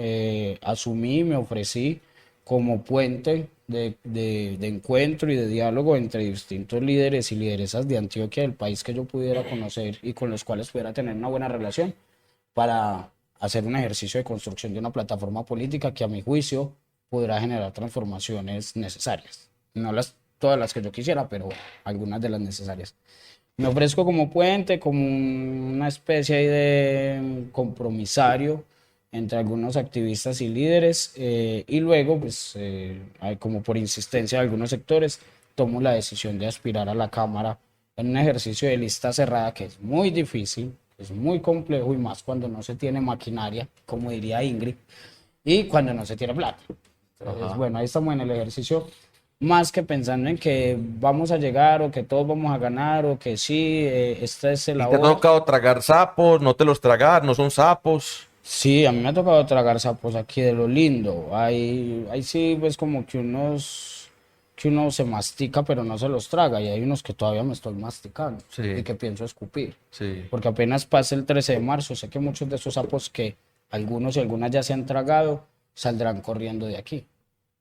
asumí, me ofrecí como puente de encuentro y de diálogo entre distintos líderes y lideresas de Antioquia, del país que yo pudiera conocer y con los cuales pudiera tener una buena relación, para hacer un ejercicio de construcción de una plataforma política que a mi juicio podrá generar transformaciones necesarias. No todas las que yo quisiera, pero algunas de las necesarias. Me ofrezco como puente, como una especie ahí de compromisario entre algunos activistas y líderes, y luego, pues, como por insistencia de algunos sectores, tomo la decisión de aspirar a la Cámara en un ejercicio de lista cerrada que es muy difícil, es muy complejo, y más cuando no se tiene maquinaria, como diría Ingrid, y cuando no se tiene plata. Entonces, bueno, ahí estamos en el ejercicio, más que pensando en que vamos a llegar o que todos vamos a ganar o que sí, esta es la ¿Y te ha tocado tragar sapos? ¿No te los tragar? ¿No son sapos? Sí, a mí me ha tocado tragar sapos aquí de lo lindo. Hay sí, pues como que uno se mastica pero no se los traga, y hay unos que todavía me estoy masticando y que pienso escupir. Sí. Porque apenas pase el 13 de marzo, sé que muchos de esos sapos que algunos y algunas ya se han tragado saldrán corriendo de aquí,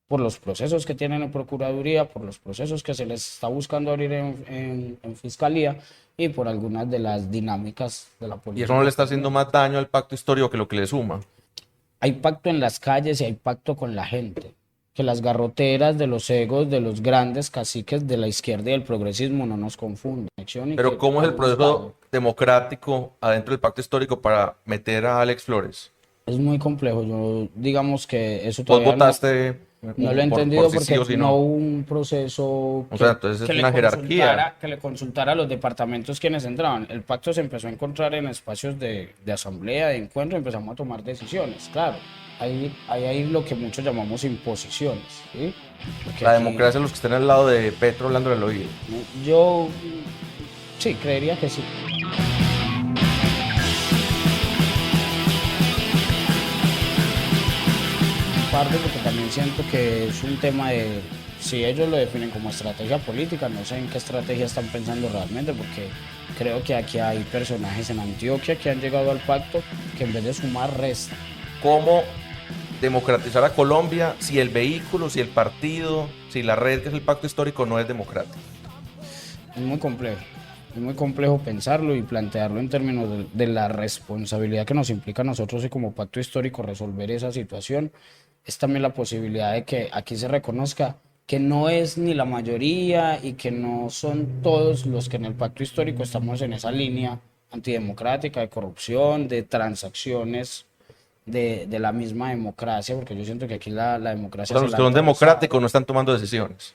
por los procesos que tienen en Procuraduría, por los procesos que se les está buscando abrir en Fiscalía y por algunas de las dinámicas de la política. ¿Y eso no le está haciendo más daño al pacto histórico que lo que le suma? Hay pacto en las calles y hay pacto con la gente. Que las garroteras de los egos de los grandes caciques de la izquierda y del progresismo no nos confunden. Pero ¿cómo es el proceso democrático adentro del pacto histórico para meter a Alex Flores? Es muy complejo. Yo, digamos que eso ¿Vos todavía votaste? No lo he entendido por si porque sí o si no hubo un proceso o sea, entonces es una jerarquía. Que le consultara a los departamentos quienes entraban. El pacto se empezó a encontrar en espacios de asamblea, de encuentro, y empezamos a tomar decisiones. Claro, hay lo que muchos llamamos imposiciones, ¿sí? Porque La aquí, democracia, los que estén al lado de Petro hablando del oído. yo sí, creería que sí. Parte porque también siento que es un tema de, si ellos lo definen como estrategia política, no sé en qué estrategia están pensando realmente, porque creo que aquí hay personajes en Antioquia que han llegado al pacto que en vez de sumar, restan. ¿Cómo democratizar a Colombia si el vehículo, si el partido, si la red que es el pacto histórico no es democrático? Es muy complejo pensarlo y plantearlo en términos de la responsabilidad que nos implica a nosotros y como pacto histórico resolver esa situación. Es también la posibilidad de que aquí se reconozca que no es ni la mayoría y que no son todos los que en el pacto histórico estamos en esa línea antidemocrática, de corrupción, de transacciones de la misma democracia, porque yo siento que aquí la democracia... O sea, los que son democráticos no están tomando decisiones.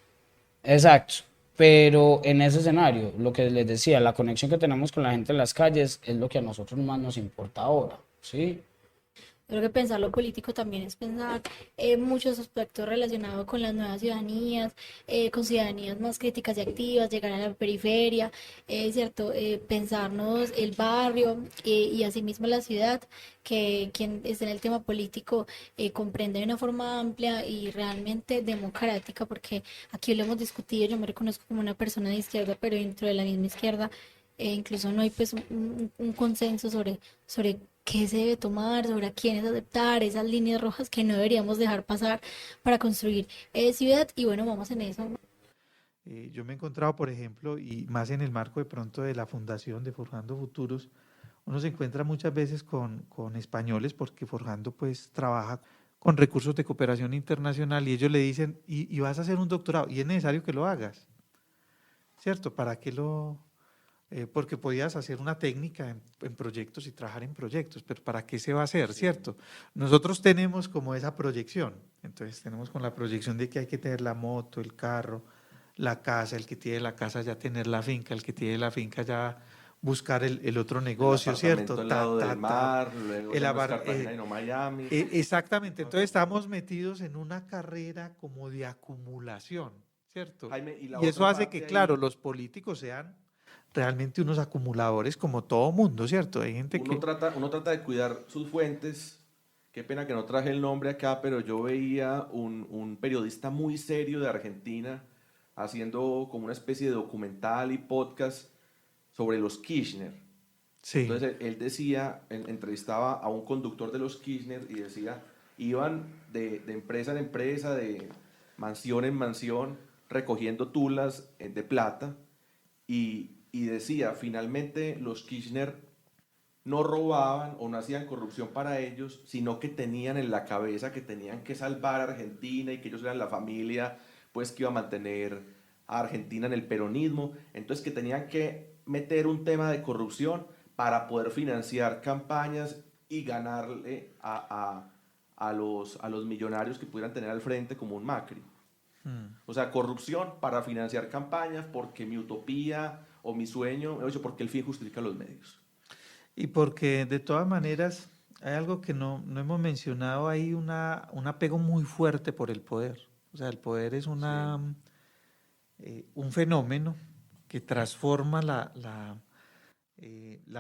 Exacto. Pero en ese escenario, lo que les decía, la conexión que tenemos con la gente en las calles es lo que a nosotros más nos importa ahora, ¿sí? Creo que pensar lo político también es pensar muchos aspectos relacionados con las nuevas ciudadanías, con ciudadanías más críticas y activas, llegar a la periferia, ¿cierto? Pensarnos el barrio y asimismo la ciudad, que quien esté en el tema político comprenda de una forma amplia y realmente democrática, porque aquí lo hemos discutido, yo me reconozco como una persona de izquierda, pero dentro de la misma izquierda incluso no hay pues un consenso sobre qué se debe tomar, sobre a quiénes aceptar, esas líneas rojas que no deberíamos dejar pasar para construir ciudad. Y bueno, vamos en eso. Yo me he encontrado, por ejemplo, y más en el marco de pronto de la fundación de Forjando Futuros, uno se encuentra muchas veces con españoles, porque Forjando pues trabaja con recursos de cooperación internacional, y ellos le dicen, y vas a hacer un doctorado, y es necesario que lo hagas, ¿cierto? ¿Para qué lo...? Porque podías hacer una técnica en proyectos y trabajar en proyectos, pero ¿para qué se va a hacer, cierto? Nosotros tenemos como esa proyección, entonces tenemos con la proyección de que hay que tener la moto, el carro, la casa, el que tiene la casa ya tener la finca, el que tiene la finca ya buscar el otro negocio, ¿cierto? Al lado del mar, luego Cartagena y no Miami. Exactamente, entonces estamos metidos en una carrera como de acumulación, ¿cierto? Jaime, y eso hace que, claro, los políticos sean realmente unos acumuladores como todo mundo, ¿cierto? Hay gente uno trata de cuidar sus fuentes. Qué pena que no traje el nombre acá, pero yo veía un periodista muy serio de Argentina haciendo como una especie de documental y podcast sobre los Kirchner. Sí. Entonces él decía, entrevistaba a un conductor de los Kirchner y decía, iban de empresa en empresa, de mansión en mansión, recogiendo tulas de plata, y decía, finalmente los Kirchner no robaban o no hacían corrupción para ellos, sino que tenían en la cabeza que tenían que salvar a Argentina y que ellos eran la familia pues que iba a mantener a Argentina en el peronismo, entonces que tenían que meter un tema de corrupción para poder financiar campañas y ganarle a los millonarios que pudieran tener al frente como un Macri. O sea, corrupción para financiar campañas porque mi utopía o mi sueño, porque el fin justifica los medios. Y porque de todas maneras hay algo que no hemos mencionado, hay un apego muy fuerte por el poder. O sea, el poder es un fenómeno que transforma la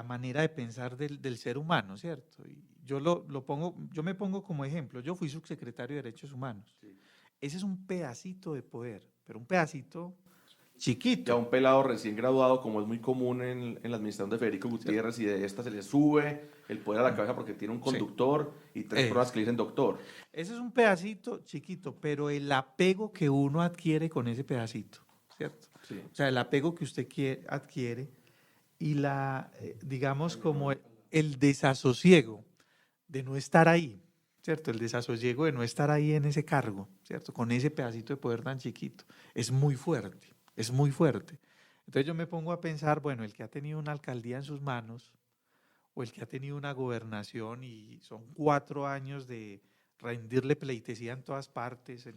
manera de pensar del ser humano, ¿cierto? Y yo me pongo como ejemplo, yo fui subsecretario de Derechos Humanos. Sí. Ese es un pedacito de poder, pero un pedacito chiquito. Ya un pelado recién graduado, como es muy común en la administración de Federico Gutiérrez, y de esta se le sube el poder a la cabeza porque tiene un conductor y 3 personas que le dicen doctor. Ese es un pedacito chiquito, pero el apego que uno adquiere con ese pedacito, ¿cierto? Sí. O sea, el apego que usted adquiere y digamos como el desasosiego de no estar ahí, ¿cierto? El desasosiego de no estar ahí en ese cargo, ¿cierto? Con ese pedacito de poder tan chiquito. Es muy fuerte, es muy fuerte. Entonces yo me pongo a pensar, bueno, el que ha tenido una alcaldía en sus manos o el que ha tenido una gobernación y son 4 años de rendirle pleitesía en todas partes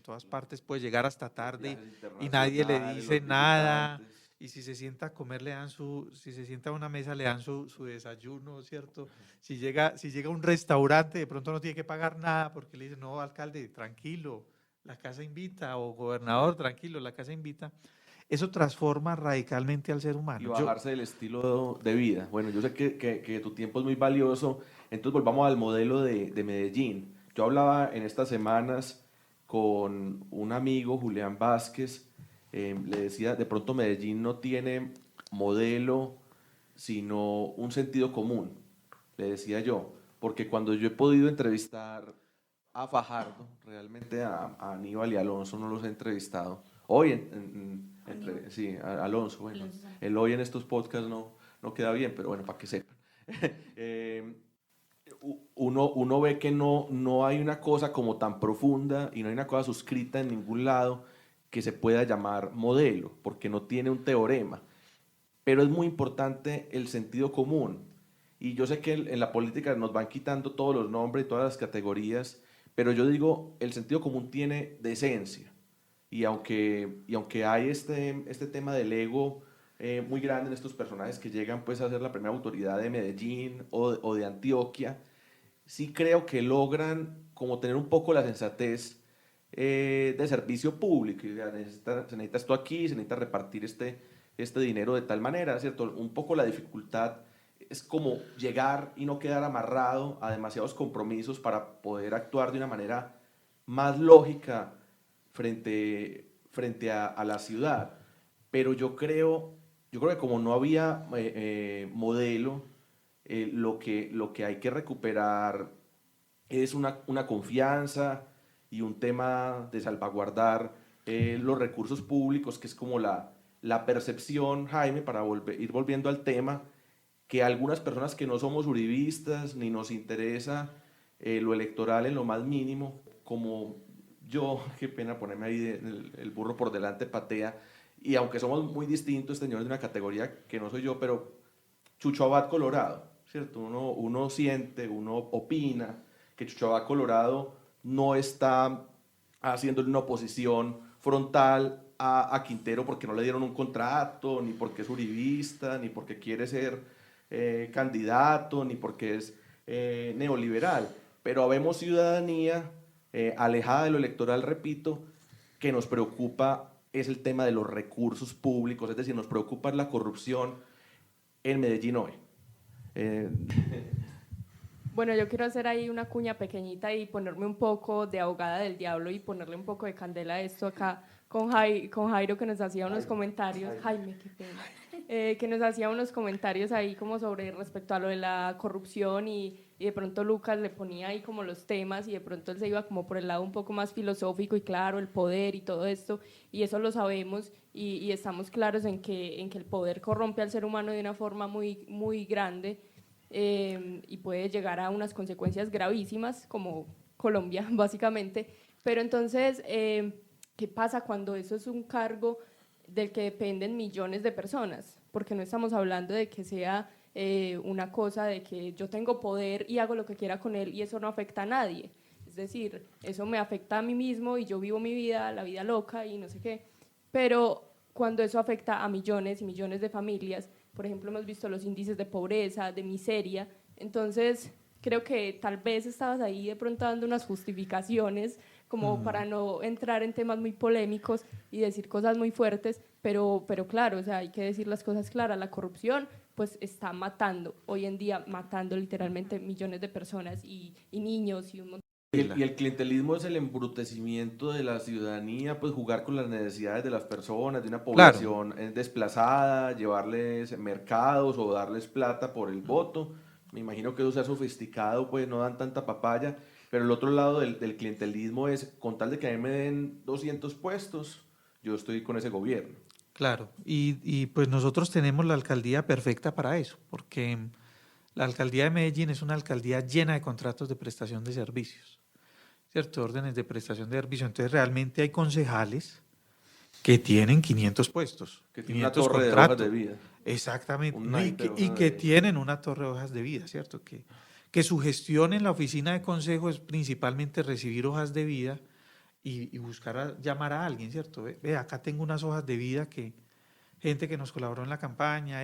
puede llegar hasta tarde y nadie le dice nada. Y si se sienta a comer, si se sienta a una mesa, le dan su desayuno, ¿cierto? Si llega a un restaurante, de pronto no tiene que pagar nada porque le dicen, no, alcalde, tranquilo, la casa invita, o gobernador, tranquilo, la casa invita. Eso transforma radicalmente al ser humano. Y bajarse del estilo de vida. Bueno, yo sé que tu tiempo es muy valioso, entonces volvamos al modelo de Medellín. Yo hablaba en estas semanas con un amigo, Julián Vázquez, le decía, de pronto Medellín no tiene modelo, sino un sentido común, le decía yo, porque cuando yo he podido entrevistar a Fajardo, realmente a Aníbal y Alonso no los he entrevistado. Hoy, sí, a Alonso, bueno, el hoy en estos podcasts no queda bien, pero bueno, para que sepan. Uno ve que no hay una cosa como tan profunda y no hay una cosa suscrita en ningún lado que se pueda llamar modelo, porque no tiene un teorema. Pero es muy importante el sentido común. Y yo sé que en la política nos van quitando todos los nombres y todas las categorías, pero yo digo, el sentido común tiene decencia. y aunque hay este tema del ego muy grande en estos personajes que llegan pues a ser la primera autoridad de Medellín o de Antioquia, sí creo que logran como tener un poco la sensatez de servicio público. Y, se necesita esto aquí, se necesita repartir este dinero de tal manera, ¿cierto? Un poco la dificultad es como llegar y no quedar amarrado a demasiados compromisos para poder actuar de una manera más lógica frente a la ciudad. Pero yo creo que como no había modelo, lo que hay que recuperar es una confianza y un tema de salvaguardar los recursos públicos, que es como la percepción, Jaime, para ir volviendo al tema, que algunas personas que no somos uribistas ni nos interesa lo electoral en lo más mínimo, como yo, qué pena ponerme ahí el burro por delante, patea, y aunque somos muy distintos, este señor es de una categoría que no soy yo, pero Chucho Abad Colorado, ¿cierto? Uno siente, uno opina que Chucho Abad Colorado no está haciendo una oposición frontal a Quintero porque no le dieron un contrato, ni porque es uribista, ni porque quiere ser candidato, ni porque es neoliberal. Pero habemos ciudadanía alejada de lo electoral, repito, que nos preocupa es el tema de los recursos públicos, es decir, nos preocupa la corrupción en Medellín hoy. Bueno, yo quiero hacer ahí una cuña pequeñita y ponerme un poco de abogada del diablo y ponerle un poco de candela a esto acá con Jairo, que nos hacía unos comentarios, Jaime, qué pena, que nos hacía unos comentarios ahí como sobre respecto a lo de la corrupción y de pronto Lucas le ponía ahí como los temas y de pronto él se iba como por el lado un poco más filosófico y claro, el poder y todo esto, y eso lo sabemos y estamos claros en que el poder corrompe al ser humano de una forma muy, muy grande. Y puede llegar a unas consecuencias gravísimas como Colombia básicamente, pero entonces ¿qué pasa cuando eso es un cargo del que dependen millones de personas? Porque no estamos hablando de que sea una cosa de que yo tengo poder y hago lo que quiera con él y eso no afecta a nadie, es decir, eso me afecta a mí mismo y yo vivo mi vida, la vida loca y no sé qué, pero cuando eso afecta a millones y millones de familias, por ejemplo, hemos visto los índices de pobreza, de miseria, entonces creo que tal vez estabas ahí de pronto dando unas justificaciones como para no entrar en temas muy polémicos y decir cosas muy fuertes, pero claro, o sea, hay que decir las cosas claras, la corrupción pues está matando, hoy en día matando literalmente millones de personas y niños y un montón. Y el clientelismo es el embrutecimiento de la ciudadanía, pues jugar con las necesidades de las personas, de una población desplazada, llevarles mercados o darles plata por el voto. Me imagino que eso sea sofisticado, pues no dan tanta papaya, pero el otro lado del clientelismo es, con tal de que a mí me den 200 puestos, yo estoy con ese gobierno. Claro, y pues nosotros tenemos la alcaldía perfecta para eso, porque la alcaldía de Medellín es una alcaldía llena de contratos de prestación de servicios, ¿cierto? Órdenes de prestación de servicio. Entonces realmente hay concejales que tienen 500 puestos, que tienen una 500 torre contratos. de hojas de vida. Exactamente, y que tienen una torre de hojas de vida, ¿cierto? Que su gestión en la oficina de consejo es principalmente recibir hojas de vida y buscar llamar a alguien, ¿cierto? Ve, acá tengo unas hojas de vida gente que nos colaboró en la campaña,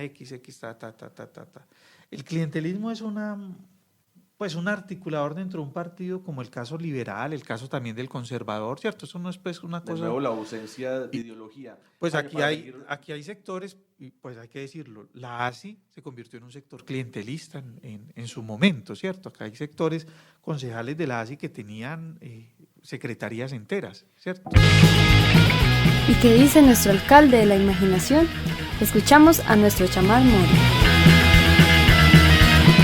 ta. El clientelismo es un articulador dentro de un partido como el caso liberal, el caso también del conservador, ¿cierto? Eso no es pues una cosa... De nuevo la ausencia de ideología. Pues aquí hay sectores, y pues hay que decirlo, la ASI se convirtió en un sector clientelista en su momento, ¿cierto? Acá hay sectores concejales de la ASI que tenían secretarías enteras, ¿cierto? ¿Y qué dice nuestro alcalde de la imaginación? Escuchamos a nuestro chamán Mori.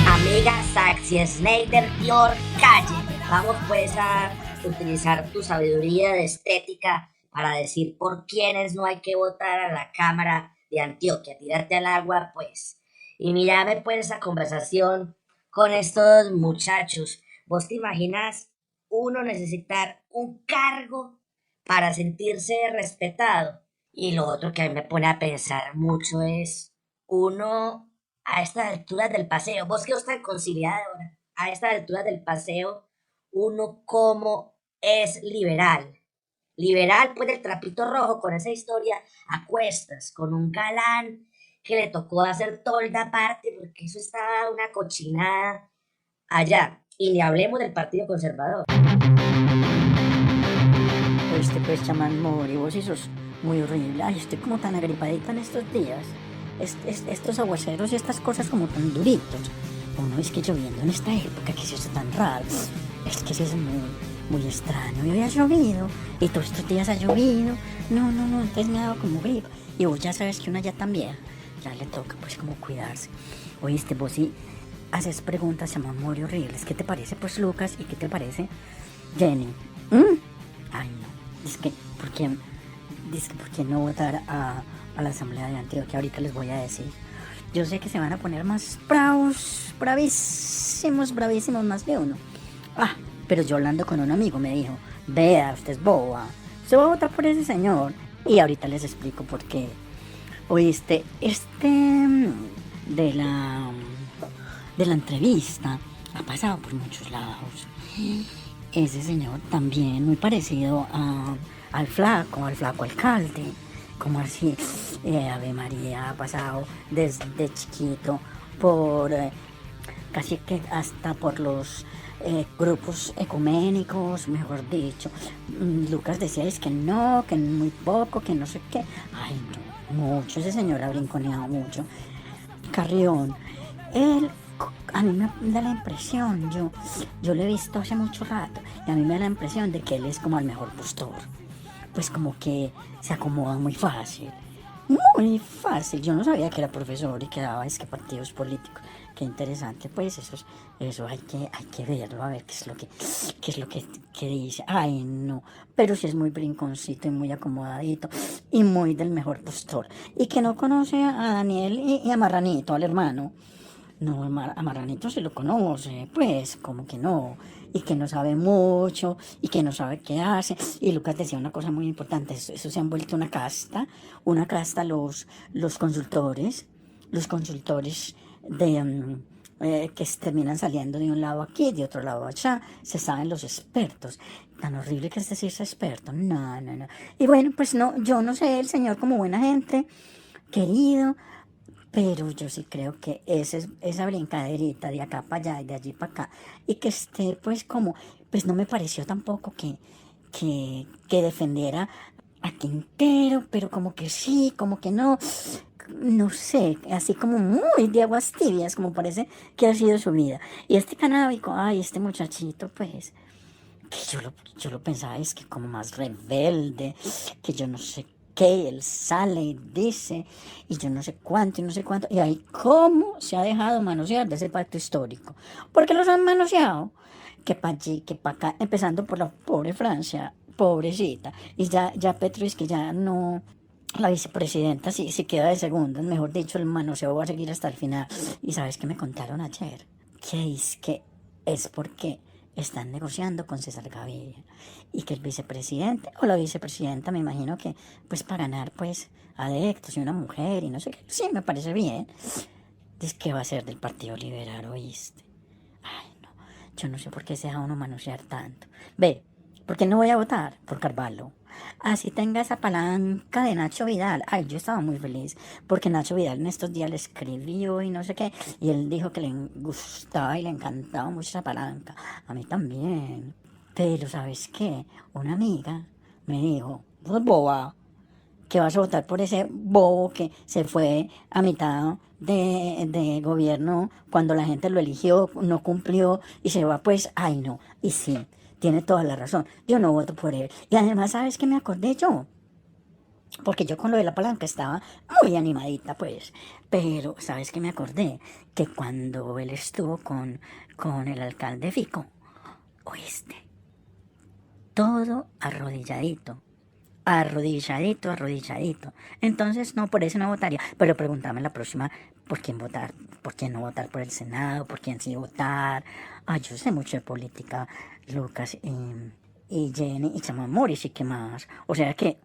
Amiga Saxy Snyder Dior Calle, vamos pues a utilizar tu sabiduría de estética para decir por quiénes no hay que votar a la Cámara de Antioquia, tirarte al agua pues. Y mírame pues esa conversación con estos muchachos. ¿Vos te imaginas uno necesitar un cargo para sentirse respetado? Y lo otro que a mí me pone a pensar mucho es uno a estas alturas del paseo, vos que sos tan conciliadora, a estas alturas del paseo, uno como es liberal, liberal, pues del trapito rojo, con esa historia a cuestas, con un galán que le tocó hacer tolda aparte, porque eso estaba una cochinada allá. Y ni hablemos del Partido Conservador. Pues chamán Mori, vos sí sos muy horrible. Ay, estoy como tan agripadita en estos días. Estos aguaceros y estas cosas como tan duritos. Uno es que lloviendo en esta época, que es eso tan raro. Es que eso es muy extraño. Y hoy ha llovido, y todos estos días ha llovido. No, entonces me ha dado como gripa. Y vos ya sabes que una ya tan vieja, ya le toca pues como cuidarse. Oíste, vos sí haces preguntas, chamán Mori, horribles. ¿Qué te parece pues Lucas y qué te parece Jenny? Ay, no. ¿Por qué no votar a la Asamblea de Antioquia? Ahorita les voy a decir. Yo sé que se van a poner más bravos, bravísimos más de uno. Pero yo hablando con un amigo me dijo, vea, usted es boba, usted va a votar por ese señor. Y ahorita les explico por qué. Oíste, de la entrevista ha pasado por muchos lados. Ese señor también muy parecido al flaco alcalde, como así, Ave María, ha pasado desde chiquito por casi que hasta por los grupos ecuménicos, mejor dicho. Lucas decía es que no, que muy poco, que no sé qué. Ay, no, mucho, ese señor ha brinconeado mucho. Carrión, él, a mí me da la impresión, yo lo he visto hace mucho rato, y a mí me da la impresión de que él es como el mejor postor. Pues como que se acomoda muy fácil. Yo no sabía que era profesor y que daba partidos políticos. Qué interesante, pues eso hay que verlo, a ver qué es lo que dice. Ay, no, pero sí es muy brinconcito y muy acomodadito y muy del mejor postor. Y que no conoce a Daniel y a Marranito, al hermano. No, a Marranito se lo conoce, pues, como que no, y que no sabe mucho, y que no sabe qué hace. Y Lucas decía una cosa muy importante, eso se han vuelto una casta los consultores que terminan saliendo de un lado aquí, de otro lado allá, se saben los expertos. Tan horrible que es decirse experto, no. Y bueno, pues no, yo no sé, el señor como buena gente, querido, pero yo sí creo que esa brincaderita de acá para allá y de allí para acá, y que esté pues como, pues no me pareció tampoco que defendiera a Quintero, pero como que sí, como que no sé, así como muy de aguas tibias, como parece que ha sido su vida. Y este canábico, este muchachito, pues, que yo lo pensaba, es que como más rebelde, que yo no sé qué, él sale y dice, y yo no sé cuánto, y ahí cómo se ha dejado manosear de ese pacto histórico. Porque los han manoseado, que para allí, que para acá, empezando por la pobre Francia, pobrecita, y ya Petro es que ya no, la vicepresidenta sí queda de segunda, mejor dicho, el manoseo va a seguir hasta el final. Y ¿sabes qué me contaron ayer? Que es porque están negociando con César Gaviria, y que el vicepresidente o la vicepresidenta, me imagino que pues para ganar pues adeptos y una mujer y no sé qué, sí, me parece bien, dice que va a ser del Partido Liberal, ¿oíste? Ay, no, yo no sé por qué se deja uno manosear tanto. Ve, porque no voy a votar por Carvalho. Así tenga esa palanca de Nacho Vidal. Ay, yo estaba muy feliz porque Nacho Vidal en estos días le escribió y no sé qué, y él dijo que le gustaba y le encantaba mucho esa palanca. A mí también. Pero ¿sabes qué? Una amiga me dijo, vos boba, que vas a votar por ese bobo que se fue a mitad de gobierno cuando la gente lo eligió, no cumplió y se va pues, ay no, y sí. Tiene toda la razón. Yo no voto por él. Y además, ¿sabes qué me acordé yo? Porque yo con lo de la palanca estaba muy animadita, pues. Pero, ¿sabes qué me acordé? Que cuando él estuvo con el alcalde Fico, ¿oíste? Todo arrodilladito. Arrodilladito. Entonces, no, por eso no votaría. Pero pregúntame la próxima, ¿por quién votar? ¿Por quién no votar por el Senado? ¿Por quién sí votar? Ay, yo sé mucho de política, Lucas y Jenny y Chamán Mori, y qué más. O sea que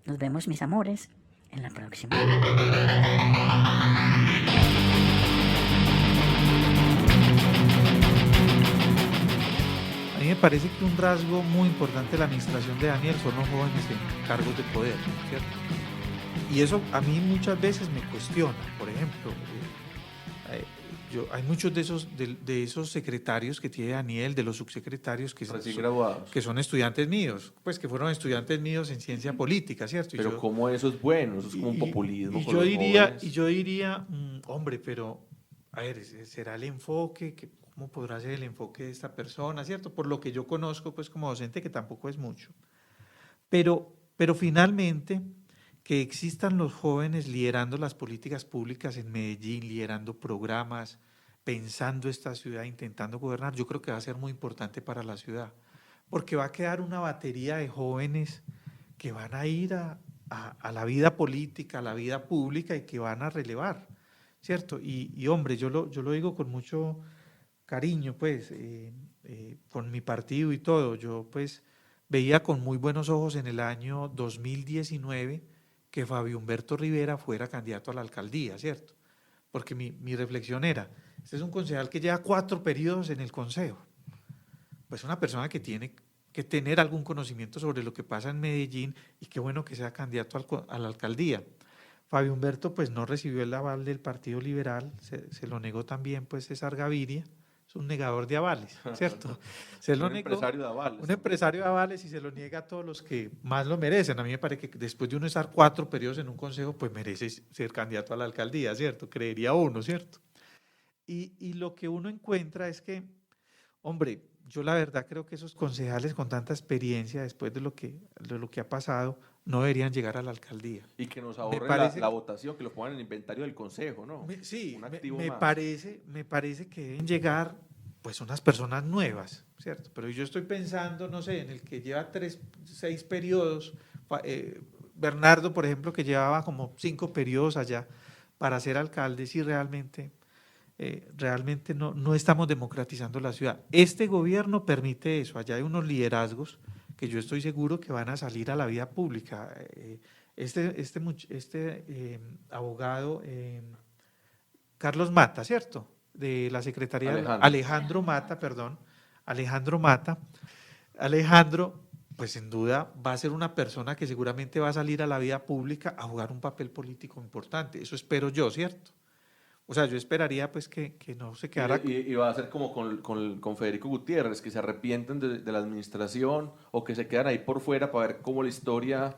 nos vemos, mis amores, en la próxima. A mí me parece que un rasgo muy importante de la administración de Daniel son los jóvenes en cargos de poder, ¿cierto? Y eso a mí muchas veces me cuestiona. Por ejemplo, hay muchos de esos secretarios que tiene Daniel, de los subsecretarios que son estudiantes míos, pues que fueron estudiantes míos en ciencia política, ¿cierto? Pero ¿cómo eso es bueno? Eso es como un populismo. Y yo diría, hombre, pero a ver, ¿será el enfoque? ¿Cómo podrá ser el enfoque de esta persona, ¿cierto? Por lo que yo conozco, pues como docente, que tampoco es mucho. Pero finalmente, que existan los jóvenes liderando las políticas públicas en Medellín, liderando programas, pensando esta ciudad, intentando gobernar, yo creo que va a ser muy importante para la ciudad, porque va a quedar una batería de jóvenes que van a ir a la vida política, a la vida pública y que van a relevar, ¿cierto? Y hombre, yo lo digo con mucho cariño, pues, con mi partido y todo. Yo, pues, veía con muy buenos ojos en el año 2019 que Fabio Humberto Rivera fuera candidato a la alcaldía, ¿cierto? Porque mi reflexión era, este es un concejal que lleva 4 periodos en el consejo, pues una persona que tiene que tener algún conocimiento sobre lo que pasa en Medellín y qué bueno que sea candidato a la alcaldía. Fabio Humberto pues no recibió el aval del Partido Liberal, se lo negó también pues César Gaviria, es un negador de avales, ¿cierto? Empresario de avales. Un empresario de avales y se lo niega a todos los que más lo merecen. A mí me parece que después de uno estar 4 periodos en un consejo, pues merece ser candidato a la alcaldía, ¿cierto? Creería uno, ¿cierto? Y lo que uno encuentra es que, hombre, yo la verdad creo que esos concejales con tanta experiencia después de lo que ha pasado no deberían llegar a la alcaldía. Y que nos ahorren la votación, que lo pongan en el inventario del consejo, ¿no? Me parece que deben llegar pues unas personas nuevas, ¿cierto? Pero yo estoy pensando, no sé, en el que lleva 6 periodos, Bernardo, por ejemplo, que llevaba como 5 periodos allá para ser alcalde, si realmente no estamos democratizando la ciudad. Este gobierno permite eso, allá hay unos liderazgos que yo estoy seguro que van a salir a la vida pública. Abogado Carlos Mata, ¿cierto? De la Secretaría Alejandro Mata, pues sin duda va a ser una persona que seguramente va a salir a la vida pública a jugar un papel político importante, eso espero yo, ¿cierto? O sea, yo esperaría pues que no se quedara... Y va a ser como con Federico Gutiérrez, que se arrepienten de la administración o que se quedan ahí por fuera para ver cómo la historia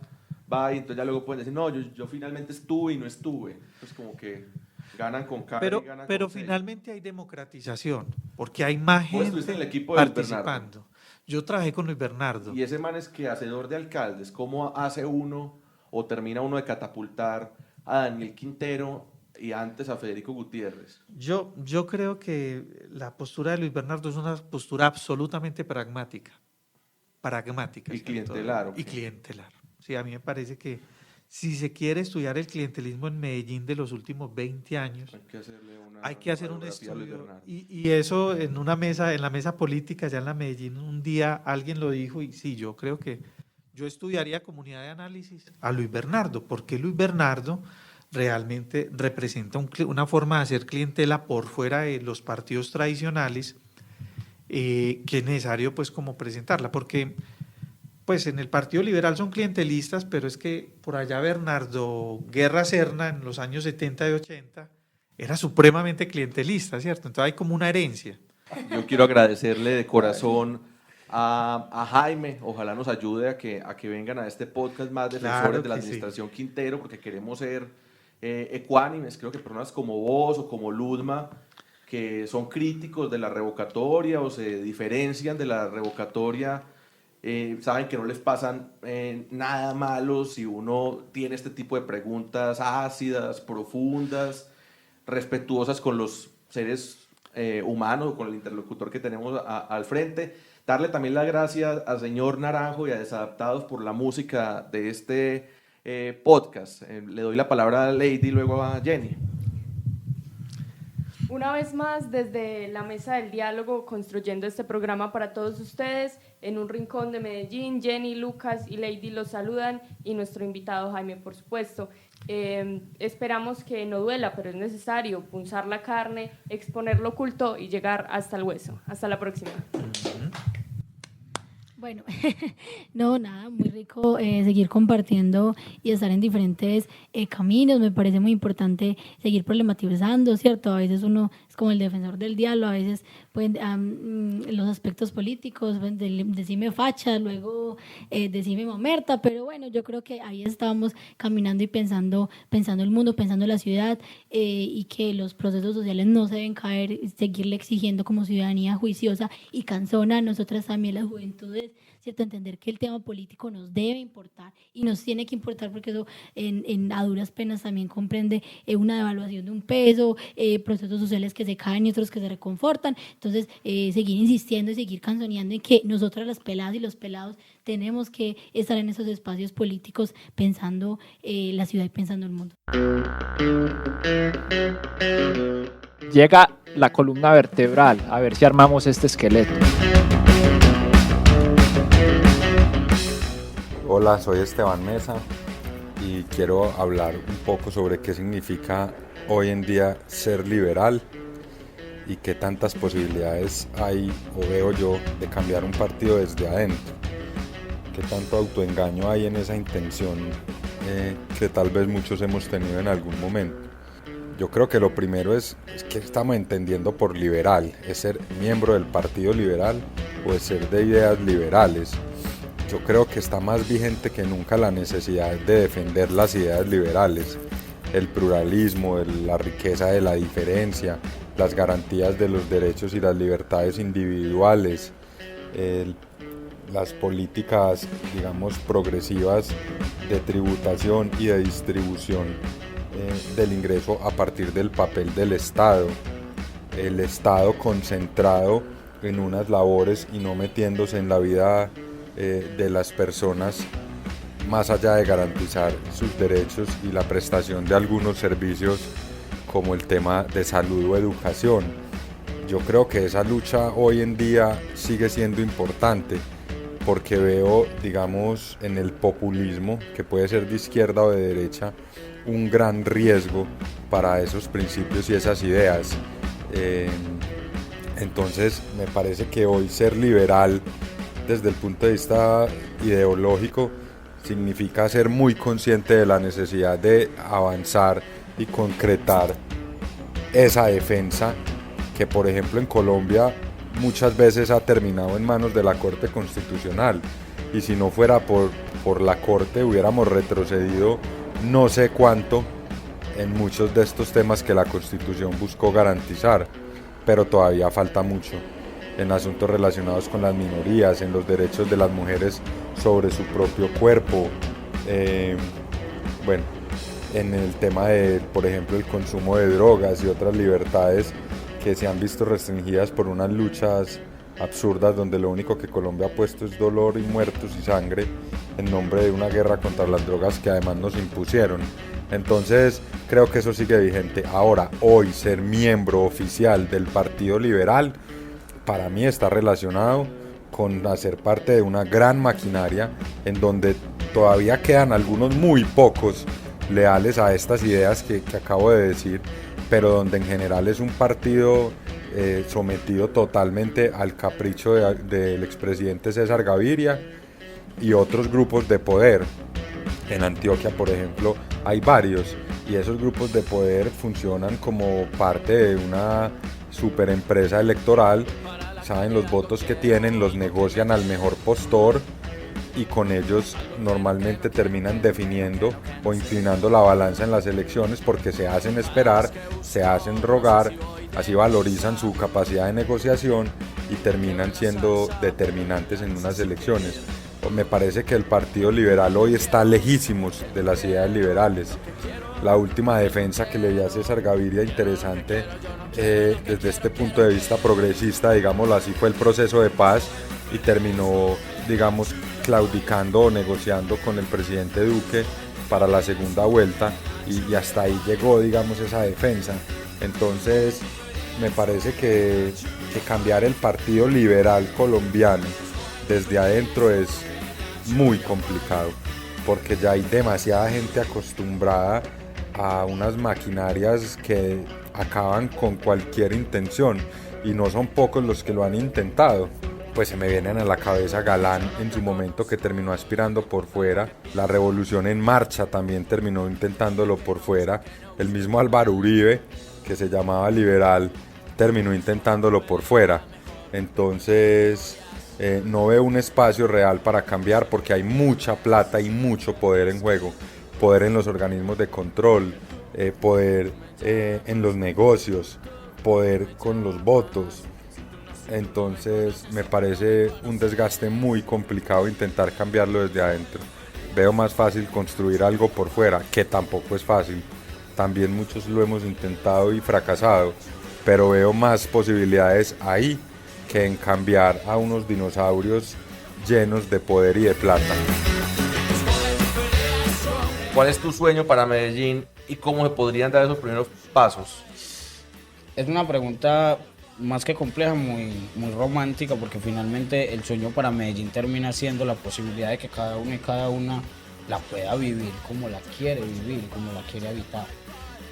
va y entonces ya luego pueden decir, no, yo finalmente estuve y no estuve. Entonces como que ganan con cara y ganan pero con finalmente hay democratización, porque hay más gente estuviste en el equipo de participando. Yo trabajé con Luis Bernardo. Y ese man es que hacedor de alcaldes, ¿cómo hace uno o termina uno de catapultar a Daniel Quintero y antes a Federico Gutiérrez? Yo creo que la postura de Luis Bernardo es una postura absolutamente pragmática. Y clientelar. Y clientelar. Sí, a mí me parece que si se quiere estudiar el clientelismo en Medellín de los últimos 20 años, hay que hacer un estudio. Y eso en la mesa política, ya en la Medellín, un día alguien lo dijo y sí, yo creo que yo estudiaría comunidad de análisis a Luis Bernardo, porque Luis Bernardo realmente representa una forma de hacer clientela por fuera de los partidos tradicionales que es necesario pues como presentarla, porque pues en el Partido Liberal son clientelistas, pero es que por allá Bernardo Guerra Serna en los años 70 y 80 era supremamente clientelista, ¿cierto? Entonces hay como una herencia. Yo quiero agradecerle de corazón a Jaime, ojalá nos ayude a que vengan a este podcast más defensores de la administración Quintero, porque queremos ser ecuánimes. Creo que personas como vos o como Luzma, que son críticos de la revocatoria o se diferencian de la revocatoria, saben que no les pasan nada malo si uno tiene este tipo de preguntas ácidas, profundas, respetuosas con los seres humanos o con el interlocutor que tenemos al frente. Darle también las gracias al señor Naranjo y a Desadaptados por la música de este podcast. Le doy la palabra a Lady y luego a Jenny. Una vez más, desde la mesa del diálogo, construyendo este programa para todos ustedes, en un rincón de Medellín, Jenny, Lucas y Lady los saludan y nuestro invitado Jaime, por supuesto. Esperamos que no duela, pero es necesario punzar la carne, exponer lo oculto y llegar hasta el hueso. Hasta la próxima. Bueno, no, nada, muy rico seguir compartiendo y estar en diferentes caminos. Me parece muy importante seguir problematizando, ¿cierto? A veces uno es como el defensor del diablo, a veces pueden los aspectos políticos, pues, decime facha, luego decime mamerta, pero bueno, yo creo que ahí estamos caminando y pensando el mundo, pensando la ciudad, y que los procesos sociales no se deben caer, seguirle exigiendo como ciudadanía juiciosa y cansona a nosotras también, las juventudes, ¿cierto? Entender que el tema político nos debe importar y nos tiene que importar, porque eso a duras penas también comprende una devaluación de un peso, procesos sociales que se caen y otros que se reconfortan. Entonces, seguir insistiendo y seguir canzoneando en que nosotras las peladas y los pelados tenemos que estar en esos espacios políticos pensando la ciudad y pensando el mundo. Llega la columna vertebral, a ver si armamos este esqueleto. Hola, soy Esteban Mesa y quiero hablar un poco sobre qué significa hoy en día ser liberal y qué tantas posibilidades hay o veo yo de cambiar un partido desde adentro. Qué tanto autoengaño hay en esa intención que tal vez muchos hemos tenido en algún momento. Yo creo que lo primero es que estamos entendiendo por liberal, es ser miembro del Partido Liberal o es ser de ideas liberales. Yo creo que está más vigente que nunca la necesidad de defender las ideas liberales, el pluralismo, la riqueza de la diferencia, las garantías de los derechos y las libertades individuales, las políticas, digamos, progresivas de tributación y de distribución del ingreso a partir del papel del Estado, el Estado concentrado en unas labores y no metiéndose en la vida de las personas, más allá de garantizar sus derechos y la prestación de algunos servicios como el tema de salud o educación. Yo creo que esa lucha hoy en día sigue siendo importante porque veo, digamos, en el populismo, que puede ser de izquierda o de derecha, un gran riesgo para esos principios y esas ideas. Entonces me parece que hoy ser liberal desde el punto de vista ideológico significa ser muy consciente de la necesidad de avanzar y concretar esa defensa que, por ejemplo, en Colombia muchas veces ha terminado en manos de la Corte Constitucional, y si no fuera por la Corte hubiéramos retrocedido no sé cuánto en muchos de estos temas que la Constitución buscó garantizar, pero todavía falta mucho en asuntos relacionados con las minorías, en los derechos de las mujeres sobre su propio cuerpo, en el tema de, por ejemplo, el consumo de drogas y otras libertades que se han visto restringidas por unas luchas absurdas donde lo único que Colombia ha puesto es dolor y muertos y sangre en nombre de una guerra contra las drogas que además nos impusieron. Entonces creo que eso sigue vigente. Ahora, hoy ser miembro oficial del Partido Liberal para mí está relacionado con hacer parte de una gran maquinaria en donde todavía quedan algunos muy pocos leales a estas ideas que acabo de decir, pero donde en general es un partido sometido totalmente al capricho del expresidente César Gaviria y otros grupos de poder. En Antioquia, por ejemplo, hay varios, y esos grupos de poder funcionan como parte de una superempresa electoral. Saben los votos que tienen, los negocian al mejor postor y con ellos normalmente terminan definiendo o inclinando la balanza en las elecciones porque se hacen esperar, se hacen rogar, así valorizan su capacidad de negociación y terminan siendo determinantes en unas elecciones. Me parece que el Partido Liberal hoy está lejísimos de las ideas liberales. La última defensa que le di a César Gaviria, interesante desde este punto de vista progresista, digámoslo así, fue el proceso de paz y terminó, digamos, claudicando o negociando con el presidente Duque para la segunda vuelta y hasta ahí llegó, digamos, esa defensa. Entonces me parece que cambiar el Partido Liberal colombiano desde adentro es muy complicado porque ya hay demasiada gente acostumbrada a unas maquinarias que acaban con cualquier intención y no son pocos los que lo han intentado. pues se me vienen a la cabeza Galán en su momento, que terminó aspirando por fuera. La Revolución en Marcha también terminó intentándolo por fuera. El mismo Álvaro Uribe, que se llamaba liberal, terminó intentándolo por fuera. Entonces no veo un espacio real para cambiar, porque hay mucha plata y mucho poder en juego. Poder en los organismos de control, poder en los negocios, poder con los votos. Entonces me parece un desgaste muy complicado intentar cambiarlo desde adentro. Veo más fácil construir algo por fuera, que tampoco es fácil. También muchos lo hemos intentado y fracasado, pero veo más posibilidades ahí que en cambiar a unos dinosaurios llenos de poder y de plata. ¿Cuál es tu sueño para Medellín y cómo se podrían dar esos primeros pasos? Es una pregunta más que compleja, muy romántica, porque finalmente el sueño para Medellín termina siendo la posibilidad de que cada uno y cada una la pueda vivir como la quiere vivir, como la quiere habitar.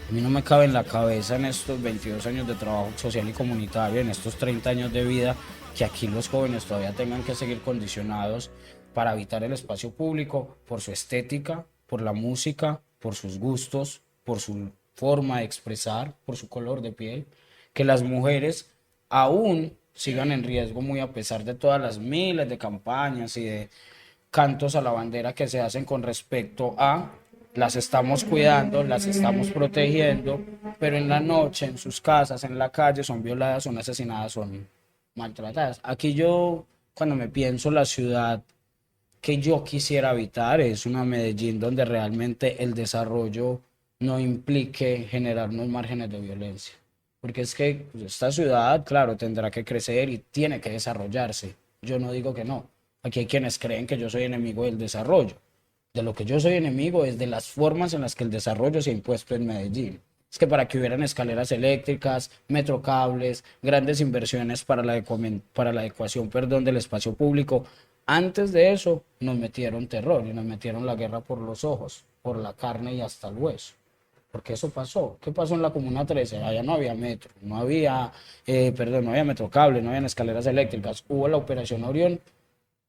A mí no me cabe en la cabeza en estos 22 años de trabajo social y comunitario, en estos 30 años de vida, que aquí los jóvenes todavía tengan que seguir condicionados para habitar el espacio público por su estética, por la música, por sus gustos, por su forma de expresar, por su color de piel, que las mujeres aún sigan en riesgo, muy a pesar de todas las miles de campañas y de cantos a la bandera que se hacen con respecto a las estamos cuidando, las estamos protegiendo, pero en la noche, en sus casas, en la calle, son violadas, son asesinadas, son maltratadas. Aquí yo, cuando me pienso la ciudad que yo quisiera habitar, es una Medellín donde realmente el desarrollo no implique generar unos márgenes de violencia. Porque es que esta ciudad, claro, tendrá que crecer y tiene que desarrollarse. Yo no digo que no. Aquí hay quienes creen que yo soy enemigo del desarrollo. De lo que yo soy enemigo es de las formas en las que el desarrollo se ha impuesto en Medellín. Es que para que hubieran escaleras eléctricas, metrocables, grandes inversiones para la adecuación del espacio público, antes de eso nos metieron terror y nos metieron la guerra por los ojos, por la carne y hasta el hueso. Porque eso pasó. ¿Qué pasó en la Comuna 13? Allá no había metro, no había metrocable, no habían escaleras eléctricas. Hubo la Operación Orión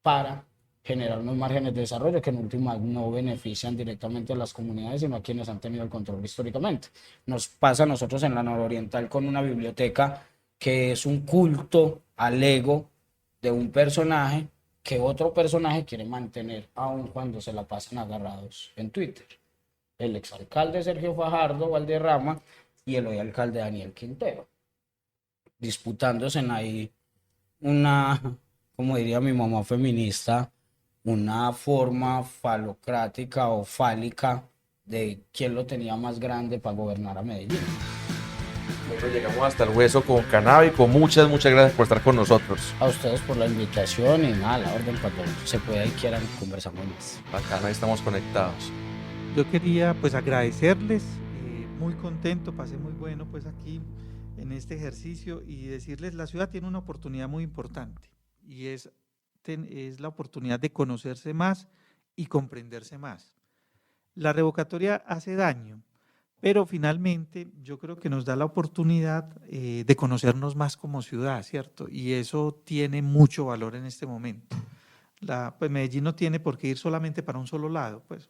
para generar unos márgenes de desarrollo que en última no benefician directamente a las comunidades, sino a quienes han tenido el control históricamente. Nos pasa a nosotros en la nororiental con una biblioteca que es un culto al ego de un personaje que otro personaje quiere mantener aun cuando se la pasan agarrados en Twitter. El exalcalde Sergio Fajardo Valderrama y el hoy alcalde Daniel Quintero, disputándose en ahí una, como diría mi mamá feminista, una forma falocrática o fálica de quién lo tenía más grande para gobernar a Medellín. Nosotros llegamos hasta el hueso con Canábico. Muchas gracias por estar con nosotros. A ustedes por la invitación y nada, la orden cuando se pueda y quieran conversamos más. Bacana, estamos conectados. Yo quería pues agradecerles, muy contento, pasé muy bueno pues aquí en este ejercicio y decirles la ciudad tiene una oportunidad muy importante y es la oportunidad de conocerse más y comprenderse más. La revocatoria hace daño, pero finalmente yo creo que nos da la oportunidad de conocernos más como ciudad, ¿cierto? Y eso tiene mucho valor en este momento. Pues Medellín no tiene por qué ir solamente para un solo lado, pues